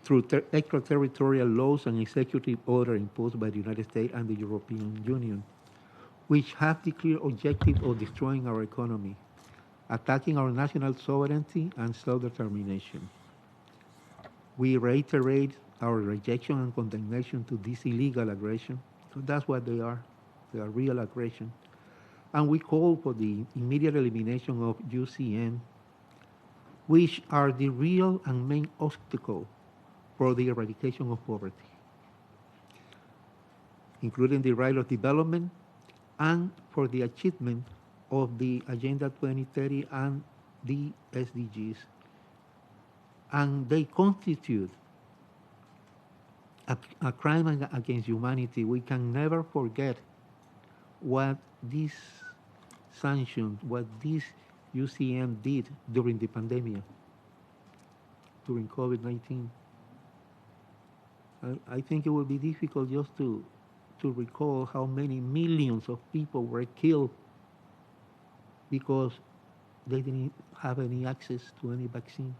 through extraterritorial laws and executive order imposed by the United States and the European Union, which have the clear objective of destroying our economy, attacking our national sovereignty and self-determination. We reiterate our rejection and condemnation to this illegal aggression, because that's what they are. They are real aggression. And we call for the immediate elimination of UCM, which are the real and main obstacle for the eradication of poverty, including the right of development and for the achievement of the Agenda 2030 and the SDGs. And they constitute a crime against humanity. We can never forget what these sanctions, what this UCM did during the pandemic, during COVID-19. I think it would be difficult just to recall how many millions of people were killed because they didn't have any access to any vaccine.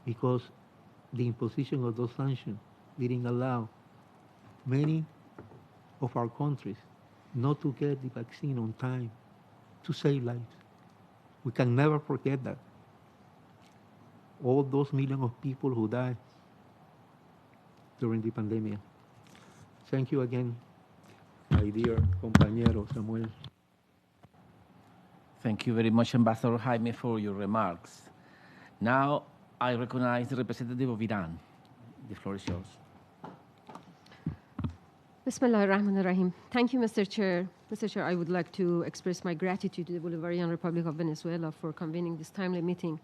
Because the imposition of those sanctions didn't allow many of our countries not to get the vaccine on time to save lives. We can never forget that. All those millions of people who died during the pandemic. Thank you again, my dear compañero Samuel.
Thank you very much, Ambassador Jaime, for your remarks. Now, I recognize the representative of Iran. The floor is yours.
Bismillah ar-Rahman ar-Rahim. Thank you, Mr. Chair. Mr. Chair, I would like to express my gratitude to the Bolivarian Republic of Venezuela for convening this timely meeting.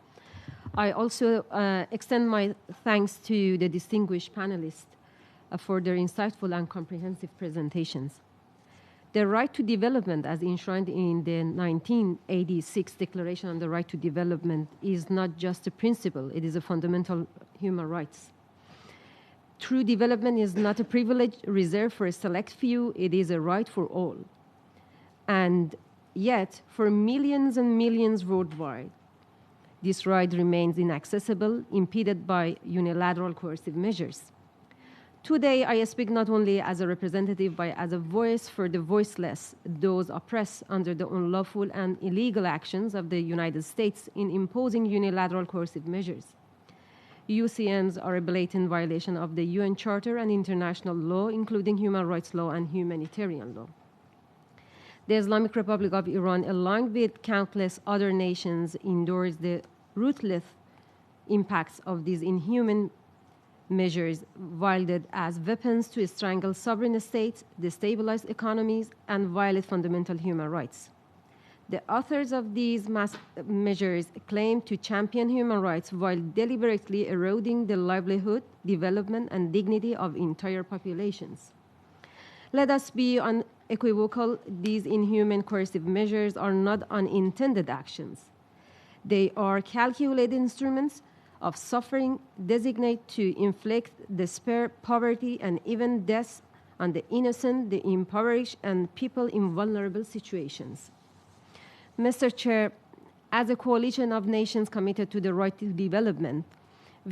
I also extend my thanks to the distinguished panelists for their insightful and comprehensive presentations. The right to development, as enshrined in the 1986 Declaration on the Right to Development, is not just a principle, it is a fundamental human right. True development is not a privilege reserved for a select few, it is a right for all. And yet, for millions and millions worldwide, this right remains inaccessible, impeded by unilateral coercive measures. Today, I speak not only as a representative, but as a voice for the voiceless, those oppressed under the unlawful and illegal actions of the United States in imposing unilateral coercive measures. UCMs are a blatant violation of the UN Charter and international law, including human rights law and humanitarian law. The Islamic Republic of Iran, along with countless other nations, endures the ruthless impacts of these inhuman measures wielded as weapons to strangle sovereign states, destabilize economies, and violate fundamental human rights. The authors of these measures claim to champion human rights while deliberately eroding the livelihood, development, and dignity of entire populations. Let us be unequivocal, these inhuman coercive measures are not unintended actions. They are calculated instruments of suffering designate to inflict despair, poverty, and even death on the innocent, the impoverished, and people in vulnerable situations. Mr. Chair, as a coalition of nations committed to the right to development,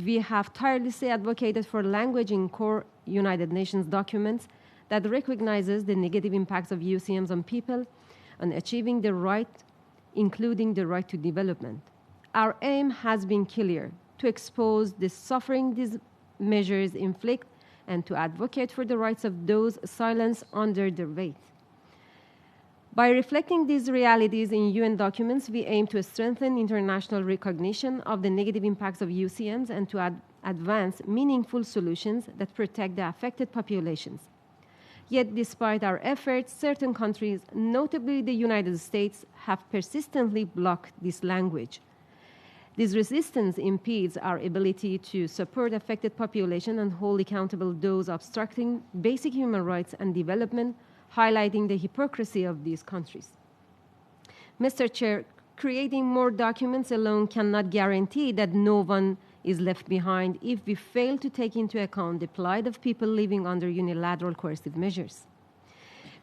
we have tirelessly advocated for language in core United Nations documents that recognizes the negative impacts of UCMs on people and achieving the right, including the right to development. Our aim has been clear: to expose the suffering these measures inflict and to advocate for the rights of those silenced under their weight. By reflecting these realities in UN documents, we aim to strengthen international recognition of the negative impacts of UCMs and to advance meaningful solutions that protect the affected populations. Yet, despite our efforts, certain countries, notably the United States, have persistently blocked this language. This resistance impedes our ability to support affected populations and hold accountable those obstructing basic human rights and development, highlighting the hypocrisy of these countries. Mr. Chair, creating more documents alone cannot guarantee that no one is left behind if we fail to take into account the plight of people living under unilateral coercive measures.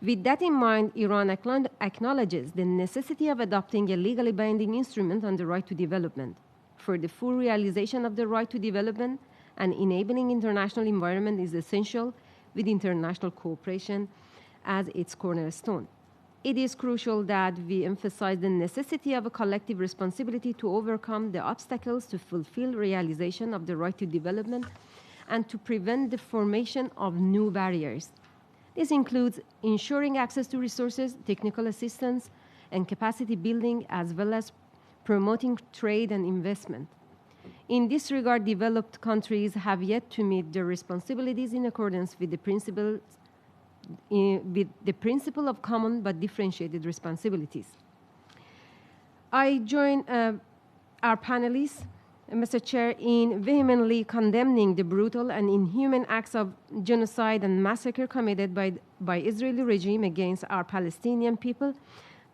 With that in mind, Iran acknowledges the necessity of adopting a legally binding instrument on the right to development. For the full realization of the right to development, an enabling international environment is essential, with international cooperation as its cornerstone. It is crucial that we emphasize the necessity of a collective responsibility to overcome the obstacles to fulfill realization of the right to development and to prevent the formation of new barriers. This includes ensuring access to resources, technical assistance, and capacity building, as well as promoting trade and investment. In this regard, developed countries have yet to meet their responsibilities in accordance with the principle of common but differentiated responsibilities. I join our panelists, Mr. Chair, in vehemently condemning the brutal and inhuman acts of genocide and massacre committed by Israeli regime against our Palestinian people,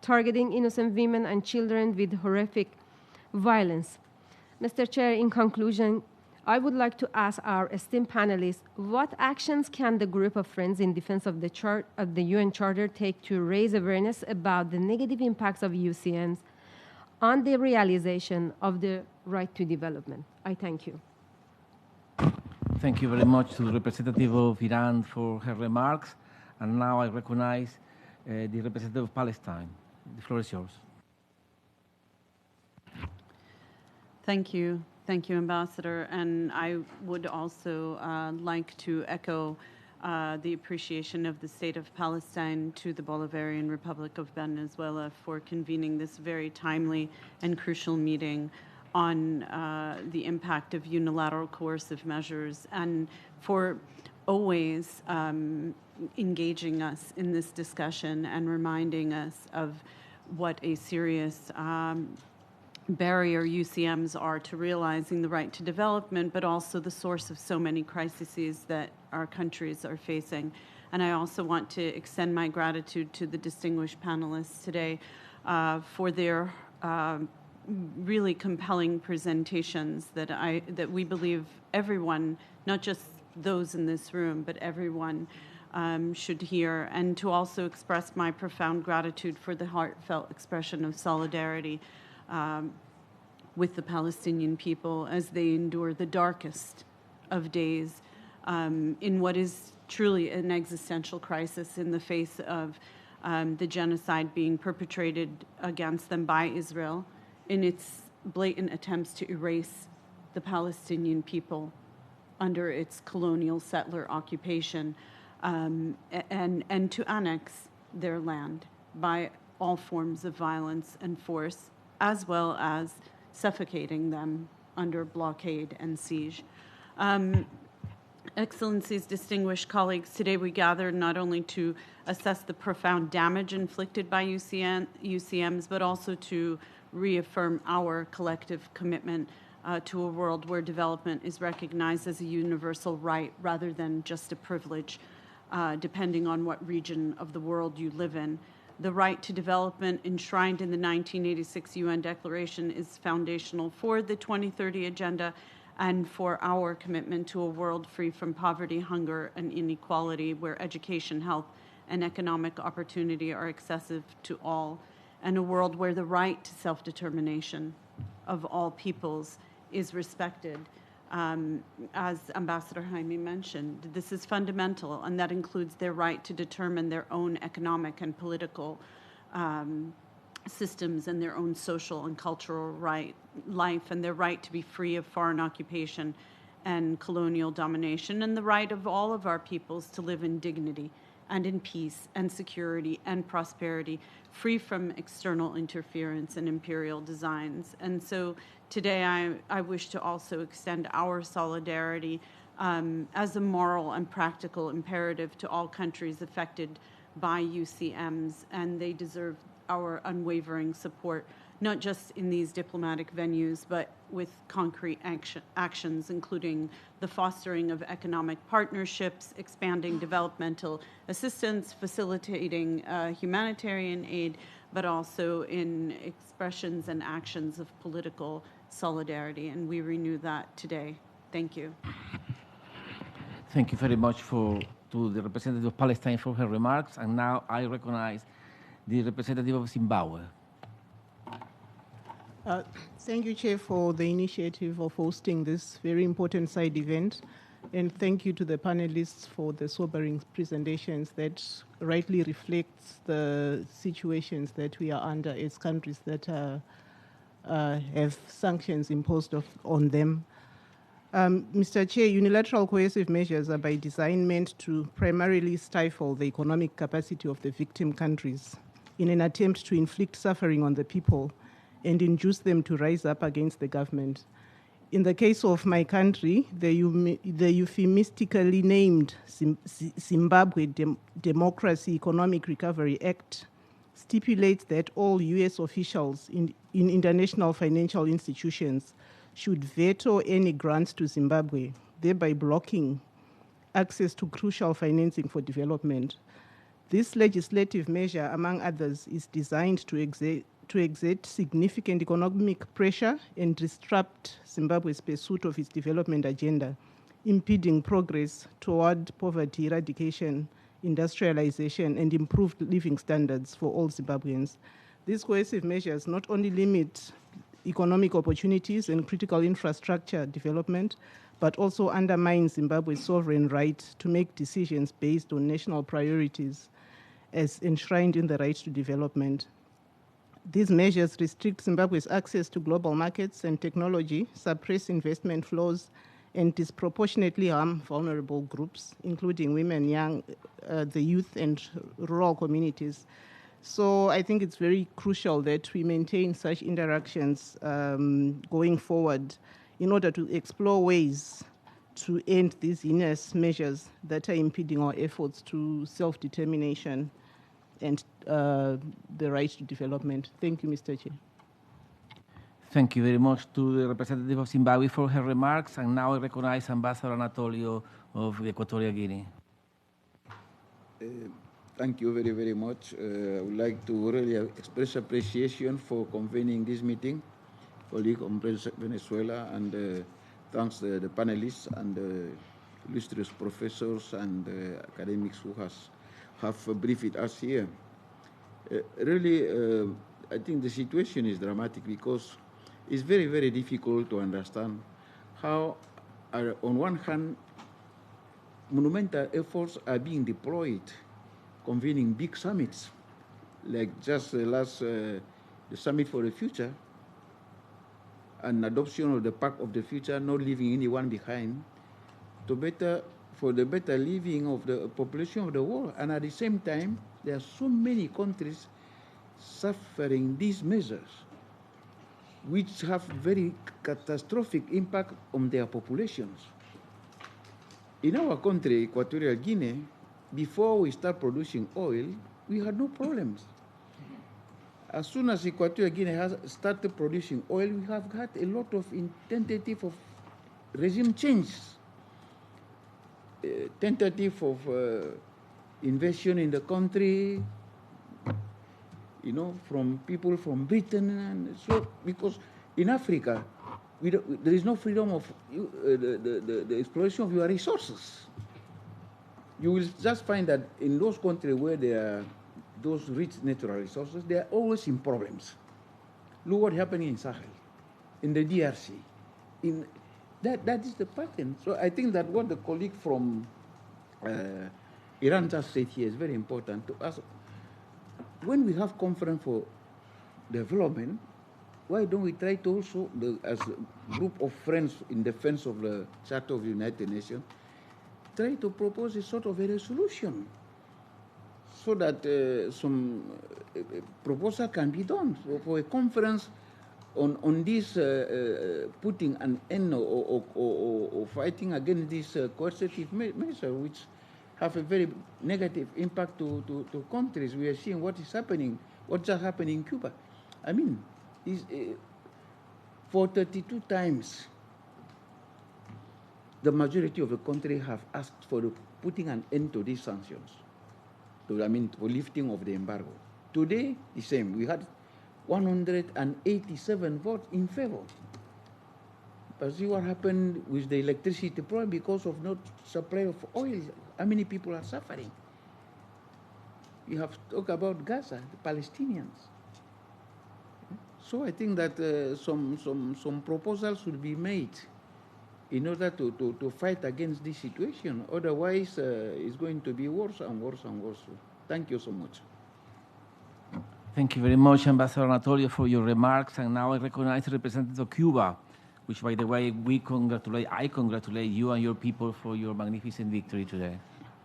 targeting innocent women and children with horrific violence. Mr. Chair, in conclusion, I would like to ask our esteemed panelists, what actions can the group of friends in defense of the UN Charter take to raise awareness about the negative impacts of UCMs on the realization of the right to development? I thank you.
Thank you very much to the representative of Iran for her remarks. And now I recognize the representative of Palestine. The floor is yours.
Thank you. Thank you, Ambassador. And I would also like to echo the appreciation of the State of Palestine to the Bolivarian Republic of Venezuela for convening this very timely and crucial meeting on the impact of unilateral coercive measures, and for always engaging us in this discussion and reminding us of what a serious barrier UCMs are to realizing the right to development, but also the source of so many crises that our countries are facing. And I also want to extend my gratitude to the distinguished panelists today for their really compelling presentations that we believe everyone, not just those in this room, but everyone should hear, and to also express my profound gratitude for the heartfelt expression of solidarity with the Palestinian people as they endure the darkest of days in what is truly an existential crisis in the face of the genocide being perpetrated against them by Israel in its blatant attempts to erase the Palestinian people under its colonial settler occupation and to annex their land by all forms of violence and force, as well as suffocating them under blockade and siege. Excellencies, distinguished colleagues, today we gathered not only to assess the profound damage inflicted by UCMs, but also to reaffirm our collective commitment to a world where development is recognized as a universal right rather than just a privilege, depending on what region of the world you live in. The right to development enshrined in the 1986 UN Declaration is foundational for the 2030 Agenda and for our commitment to a world free from poverty, hunger, and inequality, where education, health, and economic opportunity are accessible to all, and a world where the right to self-determination of all peoples is respected. As Ambassador Jaime mentioned, this is fundamental, and that includes their right to determine their own economic and political systems and their own social and cultural life, and their right to be free of foreign occupation and colonial domination, and the right of all of our peoples to live in dignity and in peace and security and prosperity, free from external interference and imperial designs. And so today I wish to also extend our solidarity as a moral and practical imperative to all countries affected by UCMs, and they deserve our unwavering support, not just in these diplomatic venues, but with concrete actions, including the fostering of economic partnerships, expanding developmental assistance, facilitating humanitarian aid, but also in expressions and actions of political solidarity. And we renew that today. Thank you.
Thank you very much to the representative of Palestine for her remarks. And now I recognize the representative of Zimbabwe.
Thank you, Chair, for the initiative of hosting this very important side event. And thank you to the panelists for the sobering presentations that rightly reflects the situations that we are under as countries that have sanctions imposed on them. Mr. Chair, unilateral coercive measures are by design meant to primarily stifle the economic capacity of the victim countries in an attempt to inflict suffering on the people and induce them to rise up against the government. In the case of my country, the euphemistically named Zimbabwe Democracy Economic Recovery Act stipulates that all U.S. officials in international financial institutions should veto any grants to Zimbabwe, thereby blocking access to crucial financing for development. This legislative measure, among others, is designed to exert significant economic pressure and disrupt Zimbabwe's pursuit of its development agenda, impeding progress toward poverty eradication, industrialization, and improved living standards for all Zimbabweans. These coercive measures not only limit economic opportunities and critical infrastructure development, but also undermine Zimbabwe's sovereign right to make decisions based on national priorities as enshrined in the right to development. These measures restrict Zimbabwe's access to global markets and technology, suppress investment flows, and disproportionately harm vulnerable groups, including women, the youth, and rural communities. So I think it's very crucial that we maintain such interactions going forward in order to explore ways to end these heinous measures that are impeding our efforts to self-determination and the right to development. Thank you, Mr. Chair.
Thank you very much to the representative of Zimbabwe for her remarks. And now I recognize Ambassador Anatolio of Equatorial Guinea.
Thank you very, very much. I would like to really express appreciation for convening this meeting, colleague on Venezuela, and thanks the panelists and the illustrious professors and academics who have briefed us here. Really, I think the situation is dramatic because it's very, very difficult to understand how, on one hand, monumental efforts are being deployed, convening big summits, like just the last the Summit for the Future, and adoption of the Pact of the Future, not leaving anyone behind, for the better living of the population of the world. And at the same time, there are so many countries suffering these measures, which have very catastrophic impact on their populations. In our country, Equatorial Guinea, before we start producing oil, we had no problems. As soon as Equatorial Guinea has started producing oil, we have had a lot of tentative of regime change, tentative of invasion in the country, from people from Britain, and so because in Africa, there is no freedom of the exploration of your resources. You will just find that in those countries where there are those rich natural resources, they are always in problems. Look what happened in Sahel, in the DRC. That is the pattern. So I think that what the colleague from Iran just said here is very important to us. When we have conference for development, why don't we try to also, as a group of friends in defense of the Charter of the United Nations, try to propose a sort of a resolution so that some proposal can be done for a conference on this putting an end or fighting against this coercive measure, which have a very negative impact to countries. We are seeing what is happening, what's happening in Cuba. I mean, for 32 times, the majority of the country have asked for putting an end to these sanctions, for lifting of the embargo. Today, the same. We had 187 votes in favor. But see what happened with the electricity problem because of not supply of oil. How many people are suffering? You have to talk about Gaza, the Palestinians. So I think that some proposals should be made in order to fight against this situation. Otherwise, it's going to be worse and worse and worse. Thank you so much.
Thank you very much, Ambassador Anatolio, for your remarks. And now I recognize the representative of Cuba, which, by the way, I congratulate you and your people for your magnificent victory today.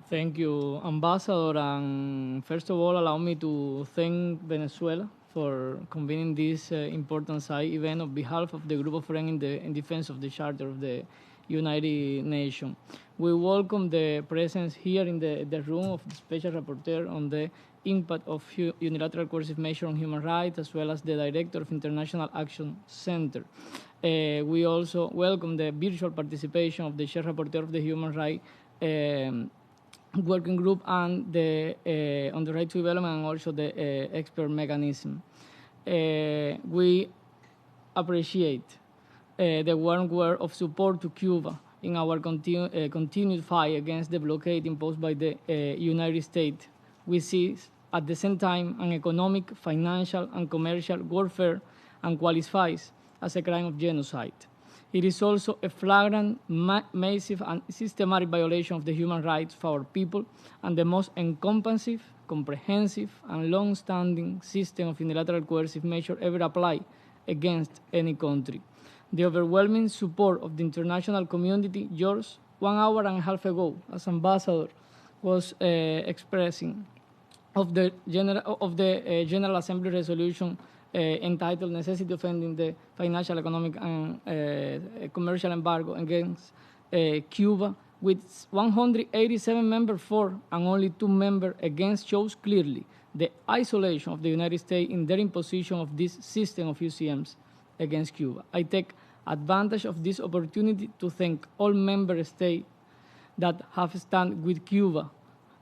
Thank you, Ambassador. And first of all, allow me to thank Venezuela for convening this important side event on behalf of the group of friends in defense of the Charter of the United Nations. We welcome the presence here in the room of the Special Rapporteur on the impact of unilateral coercive measures on human rights, as well as the Director of International Action Center. We also welcome the virtual participation of the Chair Rapporteur of the Human Rights Working Group and the on the right to development, and also the expert mechanism. We appreciate the warm word of support to Cuba in our continued fight against the blockade imposed by the United States. We see at the same time an economic, financial, and commercial warfare and qualifies as a crime of genocide. It is also a flagrant, massive, and systematic violation of the human rights of our people and the most encompassing, comprehensive, and long-standing system of unilateral coercive measures ever applied against any country. The overwhelming support of the international community, yours 1 hour and a half ago, as Ambassador was expressing, of the General Assembly resolution entitled Necessity of Ending the Financial, Economic, and Commercial Embargo against Cuba, with 187 members for and only 2 members against, shows clearly the isolation of the United States in their imposition of this system of UCMs against Cuba. I take advantage of this opportunity to thank all member states that have stand with Cuba.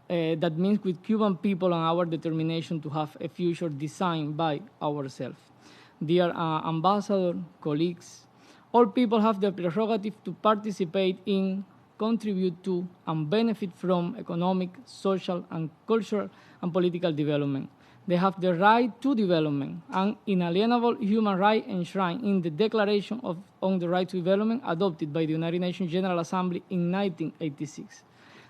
That means with Cuban people and our determination to have a future designed by ourselves. Dear Ambassador, colleagues, all people have the prerogative to participate in, contribute to, and benefit from economic, social, and cultural and political development. They have the right to development, an inalienable human right enshrined in the Declaration on the Right to Development adopted by the United Nations General Assembly in 1986.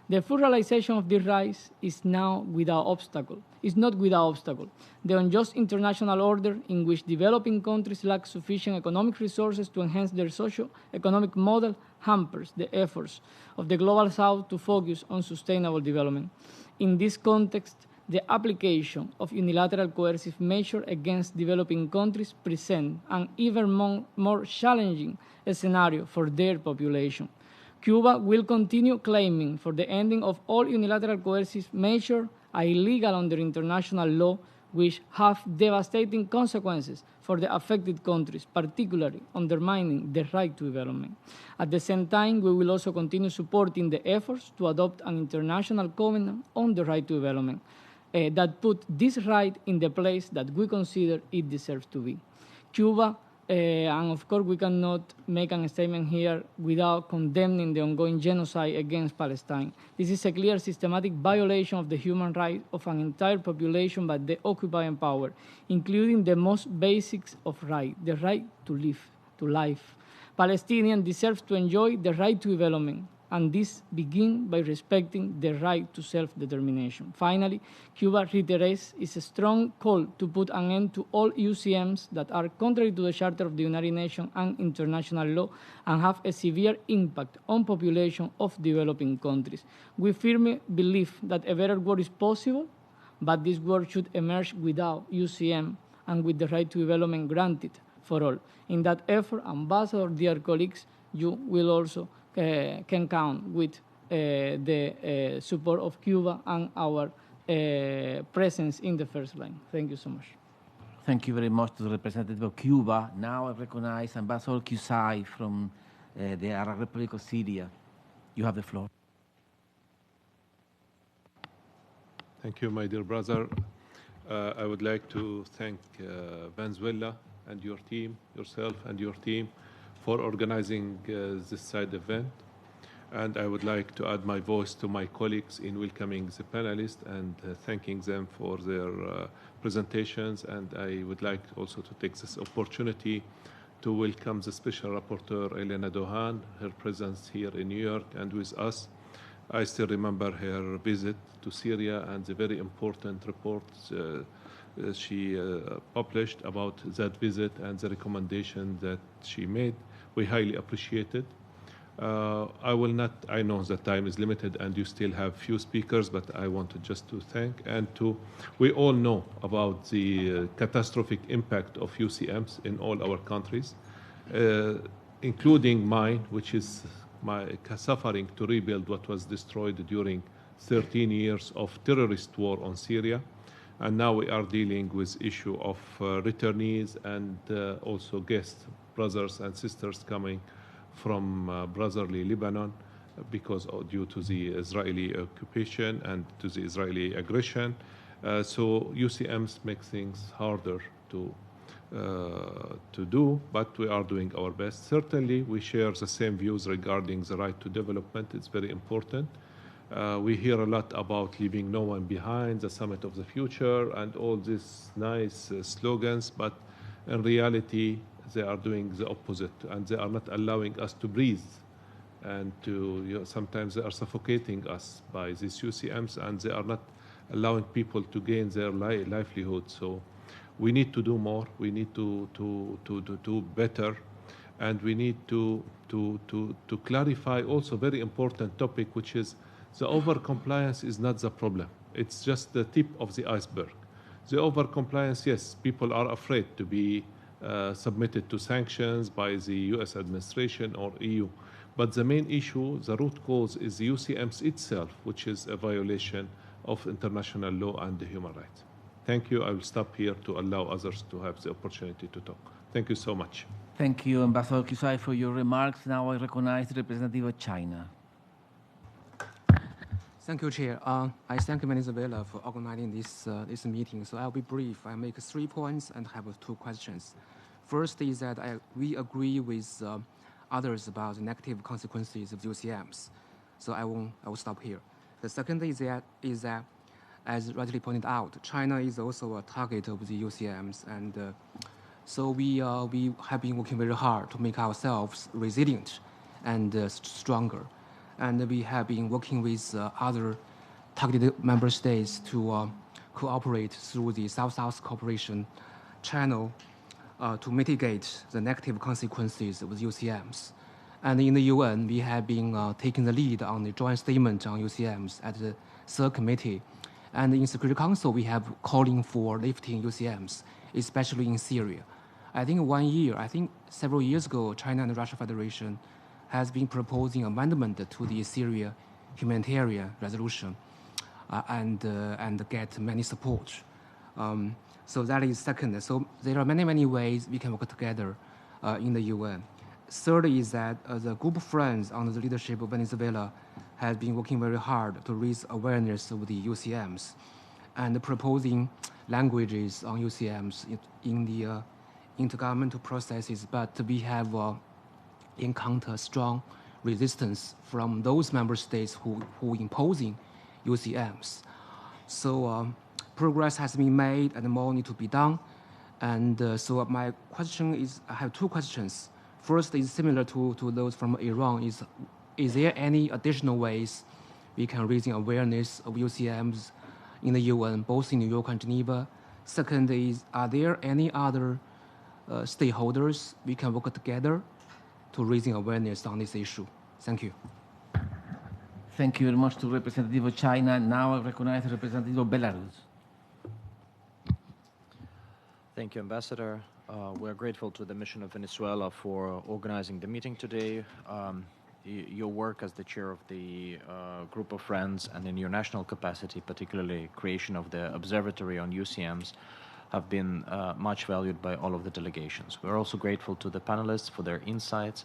The full realization of these rights is now without obstacle. It's not without obstacle. The unjust international order in which developing countries lack sufficient economic resources to enhance their socio-economic model hampers the efforts of the Global South to focus on sustainable development. In this context, the application of unilateral coercive measures against developing countries present an even more challenging scenario for their population. Cuba will continue claiming for the ending of all unilateral coercive measures are illegal under international law, which have devastating consequences for the affected countries, particularly undermining the right to development. At the same time, we will also continue supporting the efforts to adopt an international covenant on the right to development that put this right in the place that we consider it deserves to be. Cuba, and of course we cannot make a statement here without condemning the ongoing genocide against Palestine. This is a clear systematic violation of the human rights of an entire population by the occupying power, including the most basics of right, the right to live, to life. Palestinians deserve to enjoy the right to development, and this begins by respecting the right to self-determination. Finally, Cuba reiterates its strong call to put an end to all UCMs that are contrary to the Charter of the United Nations and international law and have a severe impact on population of developing countries. We firmly believe that a better world is possible but this work should emerge without UCM and with the right to development granted for all. In that effort, Ambassador, dear colleagues, you will also can count with the support of Cuba and our presence in the first line. Thank you so much.
Thank you very much to the representative of Cuba. Now I recognize Ambassador Qusay from the Arab Republic of Syria. You have the floor.
Thank you, my dear brother. I would like to thank Venezuela and your team, yourself and your team, for organizing this side event. And I would like to add my voice to my colleagues in welcoming the panelists and thanking them for their presentations. And I would like also to take this opportunity to welcome the Special Rapporteur, Alena Douhan, her presence here in New York and with us. I still remember her visit to Syria and the very important reports she published about that visit and the recommendation that she made. We highly appreciate it. I know that time is limited and you still have few speakers, but I wanted just to thank we all know about the catastrophic impact of UCMs in all our countries, including mine, which is my suffering to rebuild what was destroyed during 13 years of terrorist war on Syria. And now we are dealing with issue of returnees and also guest brothers and sisters coming from brotherly Lebanon due to the Israeli occupation and to the Israeli aggression. So UCMs make things harder to do, but we are doing our best. Certainly, we share the same views regarding the right to development. It's very important. We hear a lot about leaving no one behind, the summit of the future, and all these nice slogans, but in reality, they are doing the opposite, and they are not allowing us to breathe. And sometimes they are suffocating us by these UCMs, and they are not allowing people to gain their livelihood. So we need to do more. We need to do better, and we need to clarify also very important topic, which is the over-compliance is not the problem. It's just the tip of the iceberg. The over-compliance, yes, people are afraid to be submitted to sanctions by the US administration or EU. But the main issue, the root cause, is the UCMs itself, which is a violation of international law and the human rights. Thank you. I will stop here to allow others to have the opportunity to talk. Thank you so much.
Thank you, Ambassador Qusay, for your remarks. Now I recognize the representative of China.
Thank you, Chair. I thank Venezuela for organizing this meeting. So I'll be brief. I make 3 points and have 2 questions. First is that we agree with others about the negative consequences of UCMs. So I will stop here. The second is that, as rightly pointed out, China is also a target of the UCMs, and so we have been working very hard to make ourselves resilient and stronger. And we have been working with other targeted member states to cooperate through the South-South cooperation channel to mitigate the negative consequences of UCMs. And in the UN, we have been taking the lead on the joint statement on UCMs at the third committee. And in Security Council, we have calling for lifting UCMs, especially in Syria. I think several years ago, China and the Russian Federation has been proposing amendment to the Syria humanitarian resolution and get many support. So that is second. So there are many ways we can work together in the UN. Third is that the group of friends under the leadership of Venezuela has been working very hard to raise awareness of the UCMs and proposing languages on UCMs in the intergovernmental processes, but we have encounter strong resistance from those member states who imposing UCMs. So progress has been made and more need to be done. And so my question is, I have 2 questions. First is similar to those from Iran. Is there any additional ways we can raise awareness of UCMs in the UN, both in New York and Geneva? Second is, are there any other stakeholders we can work together to raising awareness on this issue? Thank you.
Thank you very much to Representative of China. Now I recognize the Representative of Belarus.
Thank you, Ambassador. We're grateful to the mission of Venezuela for organizing the meeting today. Your work as the chair of the group of friends and in your national capacity, particularly creation of the observatory on UCMs, have been much valued by all of the delegations. We're also grateful to the panelists for their insights.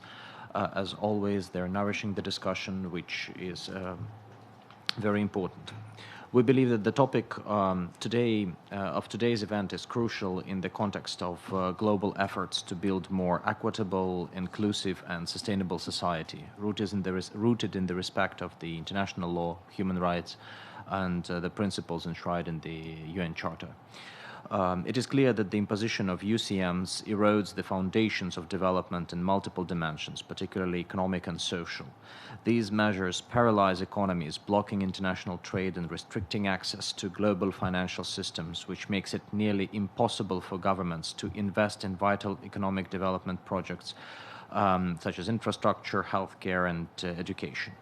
As always, they're nourishing the discussion, which is very important. We believe that the topic of today's event is crucial in the context of global efforts to build more equitable, inclusive, and sustainable society, rooted in the respect of the international law, human rights, and the principles enshrined in the UN Charter. It is clear that the imposition of UCMs erodes the foundations of development in multiple dimensions, particularly economic and social. These measures paralyze economies, blocking international trade and restricting access to global financial systems, which makes it nearly impossible for governments to invest in vital economic development projects such as infrastructure, healthcare, and education.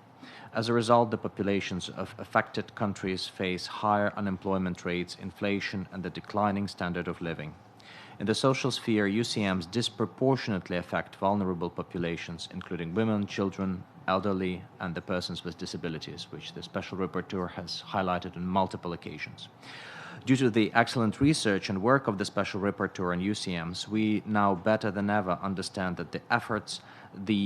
As a result, the populations of affected countries face higher unemployment rates, inflation, and a declining standard of living. In the social sphere, UCMs disproportionately affect vulnerable populations, including women, children, elderly, and the persons with disabilities, which the Special Rapporteur has highlighted on multiple occasions. Due to the excellent research and work of the Special Rapporteur on UCMs, we now better than ever understand that the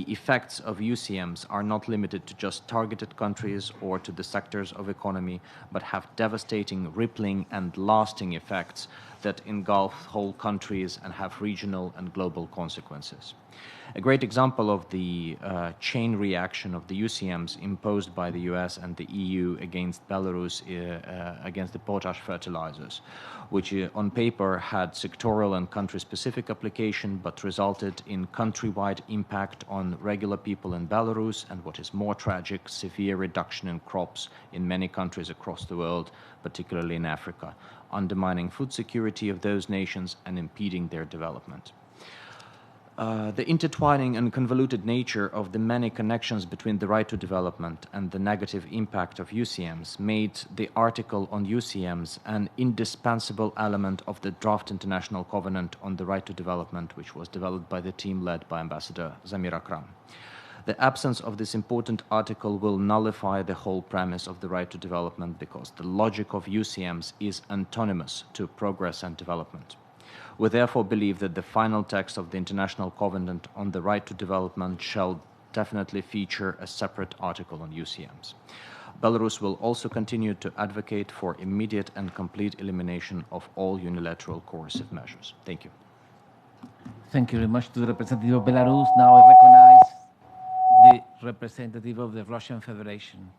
effects of UCMs are not limited to just targeted countries or to the sectors of economy, but have devastating, rippling, and lasting effects that engulf whole countries and have regional and global consequences. A great example of the chain reaction of the UCMs imposed by the US and the EU against Belarus against the potash fertilizers, which on paper had sectoral and country-specific application, but resulted in countrywide impact on regular people in Belarus, and what is more tragic, severe reduction in crops in many countries across the world, particularly in Africa, undermining food security of those nations and impeding their development. The intertwining and convoluted nature of the many connections between the right to development and the negative impact of UCMs made the article on UCMs an indispensable element of the draft International Covenant on the Right to Development, which was developed by the team led by Ambassador Zamir Akram. The absence of this important article will nullify the whole premise of the right to development, because the logic of UCMs is antonymous to progress and development. We therefore believe that the final text of the International Covenant on the Right to Development shall definitely feature a separate article on UCMs. Belarus will also continue to advocate for immediate and complete elimination of all unilateral coercive measures. Thank you.
Thank you very much to the representative of Belarus. Now I recognize the representative of the Russian Federation.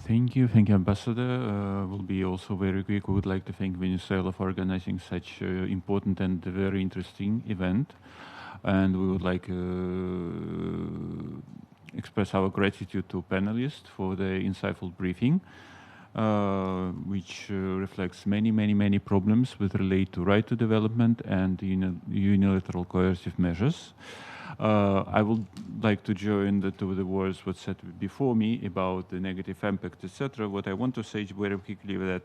Thank you, Ambassador. Will be also very quick. We would like to thank Venezuela for organizing such important and very interesting event, and we would like to express our gratitude to panelists for the insightful briefing, which reflects many problems with relate to right to development and unilateral coercive measures. I would like to join to the words what said before me about the negative impact, etc. What I want to say very quickly that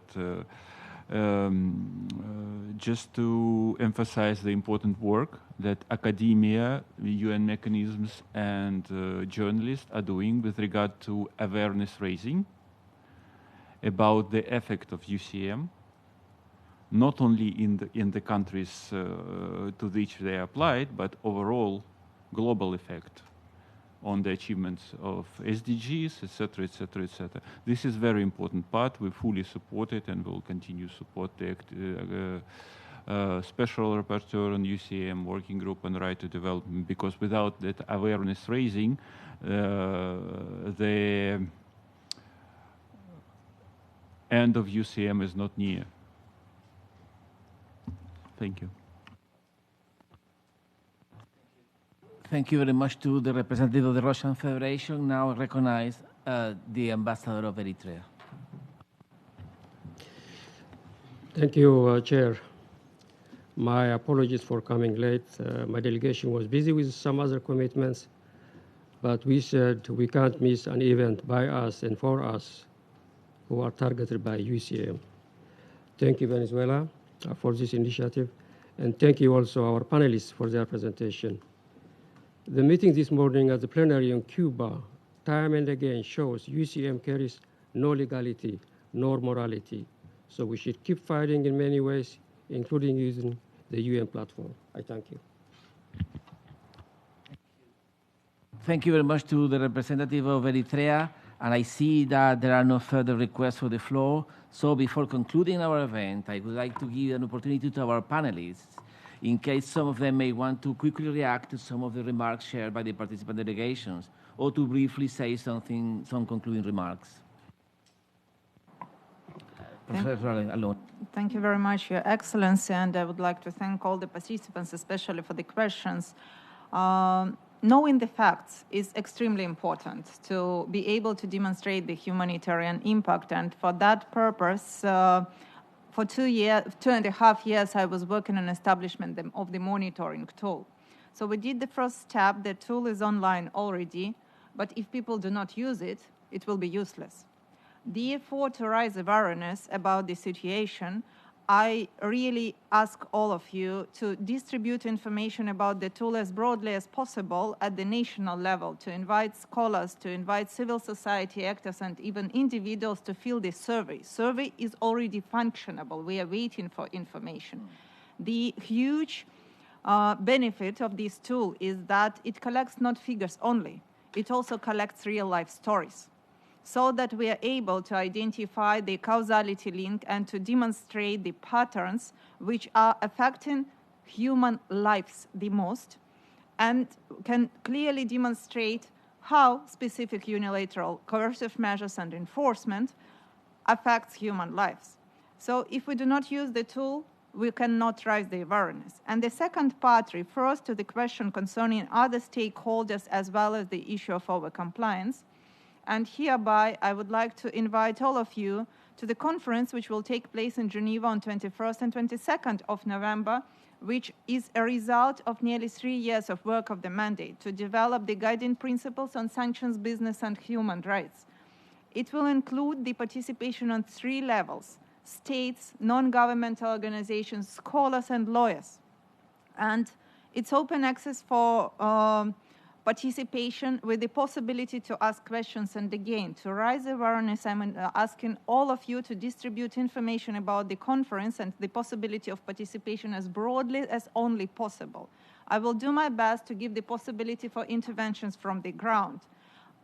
just to emphasize the important work that academia, UN mechanisms, and journalists are doing with regard to awareness raising about the effect of UCM, not only in the countries to which they are applied, but overall global effect on the achievements of SDGs, etc., etc., etc. This is very important part. We fully support it and will continue to support the Special Rapporteur on UCM working group on right to development, because without that awareness raising, the end of UCM is not near. Thank you.
Thank you very much to the representative of the Russian Federation. Now I recognize the ambassador of Eritrea.
Thank you, Chair. My apologies for coming late. My delegation was busy with some other commitments, but we said we can't miss an event by us and for us who are targeted by UCM. Thank you, Venezuela. for this initiative. And thank you also our panelists for their presentation. The meeting this morning at the plenary on Cuba time and again shows UCM carries no legality nor morality. So we should keep fighting in many ways, including using the UN platform. I thank you.
Thank you very much to the representative of Eritrea. And I see that there are no further requests for the floor. So before concluding our event, I would like to give an opportunity to our panelists, in case some of them may want to quickly react to some of the remarks shared by the participant delegations, or to briefly say something, some concluding remarks. Professor Alena.
Thank you very much, Your Excellency, and I would like to thank all the participants, especially for the questions. Knowing the facts is extremely important to be able to demonstrate the humanitarian impact, and for that purpose, for 2.5 years, I was working on establishment of the monitoring tool. So we did the first step. The tool is online already, but if people do not use it, it will be useless. Therefore, to raise awareness about the situation, I really ask all of you to distribute information about the tool as broadly as possible at the national level, to invite scholars, to invite civil society actors, and even individuals to fill the survey. Survey is already functionable. We are waiting for information. The huge benefit of this tool is that it collects not figures only. It also collects real-life stories, so that we are able to identify the causality link and to demonstrate the patterns which are affecting human lives the most, and can clearly demonstrate how specific unilateral coercive measures and enforcement affects human lives. So if we do not use the tool, we cannot raise the awareness. And the second part refers to the question concerning other stakeholders as well as the issue of overcompliance. And hereby, I would like to invite all of you to the conference which will take place in Geneva on 21st and 22nd of November, which is a result of nearly 3 years of work of the mandate to develop the guiding principles on sanctions, business, and human rights. It will include the participation on 3 levels: states, non-governmental organizations, scholars, and lawyers. And it's open access for participation with the possibility to ask questions. And again, to raise awareness, I'm asking all of you to distribute information about the conference and the possibility of participation as broadly as only possible. I will do my best to give the possibility for interventions from the ground.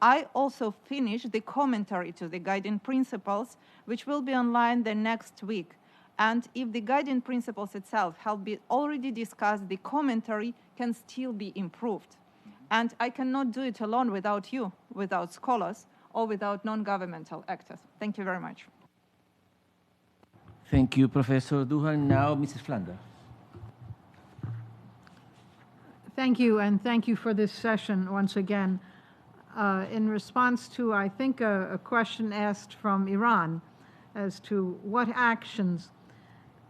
I also finished the commentary to the guiding principles, which will be online the next week. And if the guiding principles itself have been already discussed, the commentary can still be improved. And I cannot do it alone without you, without scholars, or without non-governmental actors. Thank you very much.
Thank you, Professor Douhan. Now, Mrs. Flanders.
Thank you, and thank you for this session once again. In response to, I think, a question asked from Iran as to what actions,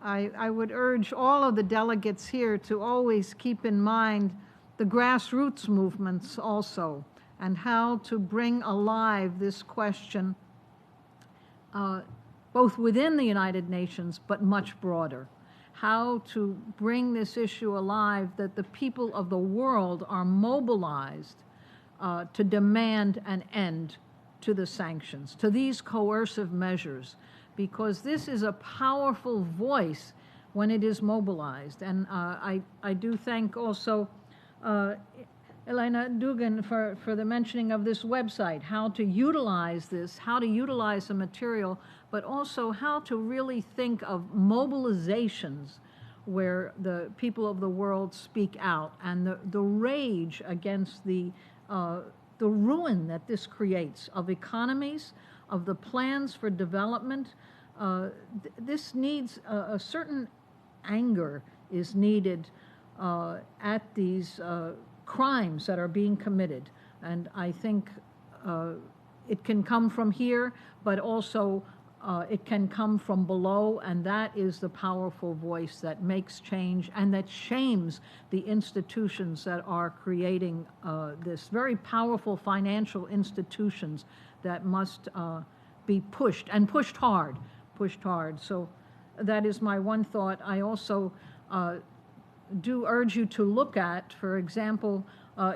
I would urge all of the delegates here to always keep in mind the grassroots movements also, and how to bring alive this question both within the United Nations, but much broader. How to bring this issue alive, that the people of the world are mobilized to demand an end to the sanctions, to these coercive measures, because this is a powerful voice when it is mobilized. And I do thank also Alena Douhan for the mentioning of this website, how to utilize this, how to utilize the material, but also how to really think of mobilizations where the people of the world speak out, and the rage against the ruin that this creates of economies, of the plans for development. This needs a certain anger is needed at these crimes that are being committed. And I think it can come from here, but also it can come from below, and that is the powerful voice that makes change and that shames the institutions that are creating this very powerful financial institutions that must be pushed, and pushed hard. So that is my one thought. I also do urge you to look at, for example,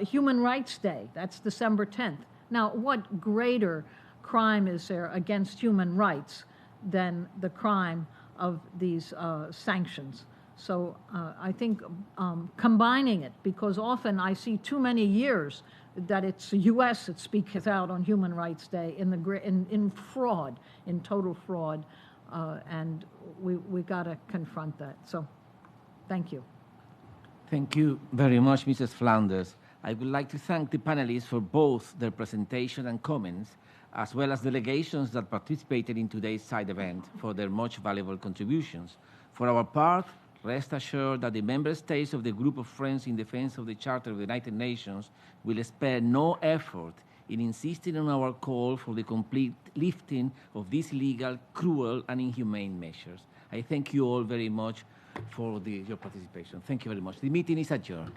Human Rights Day. That's December 10th. Now, what greater crime is there against human rights than the crime of these sanctions? So I think combining it, because often I see too many years that it's the U.S. that speaks out on Human Rights Day in fraud, in total fraud, and we got to confront that. So thank you.
Thank you very much, Mrs. Flanders. I would like to thank the panelists for both their presentation and comments, as well as delegations that participated in today's side event for their much valuable contributions. For our part, rest assured that the member states of the Group of Friends in Defense of the Charter of the United Nations will spare no effort in insisting on our call for the complete lifting of these illegal, cruel, and inhumane measures. I thank you all very much for your participation. Thank you very much. The meeting is adjourned.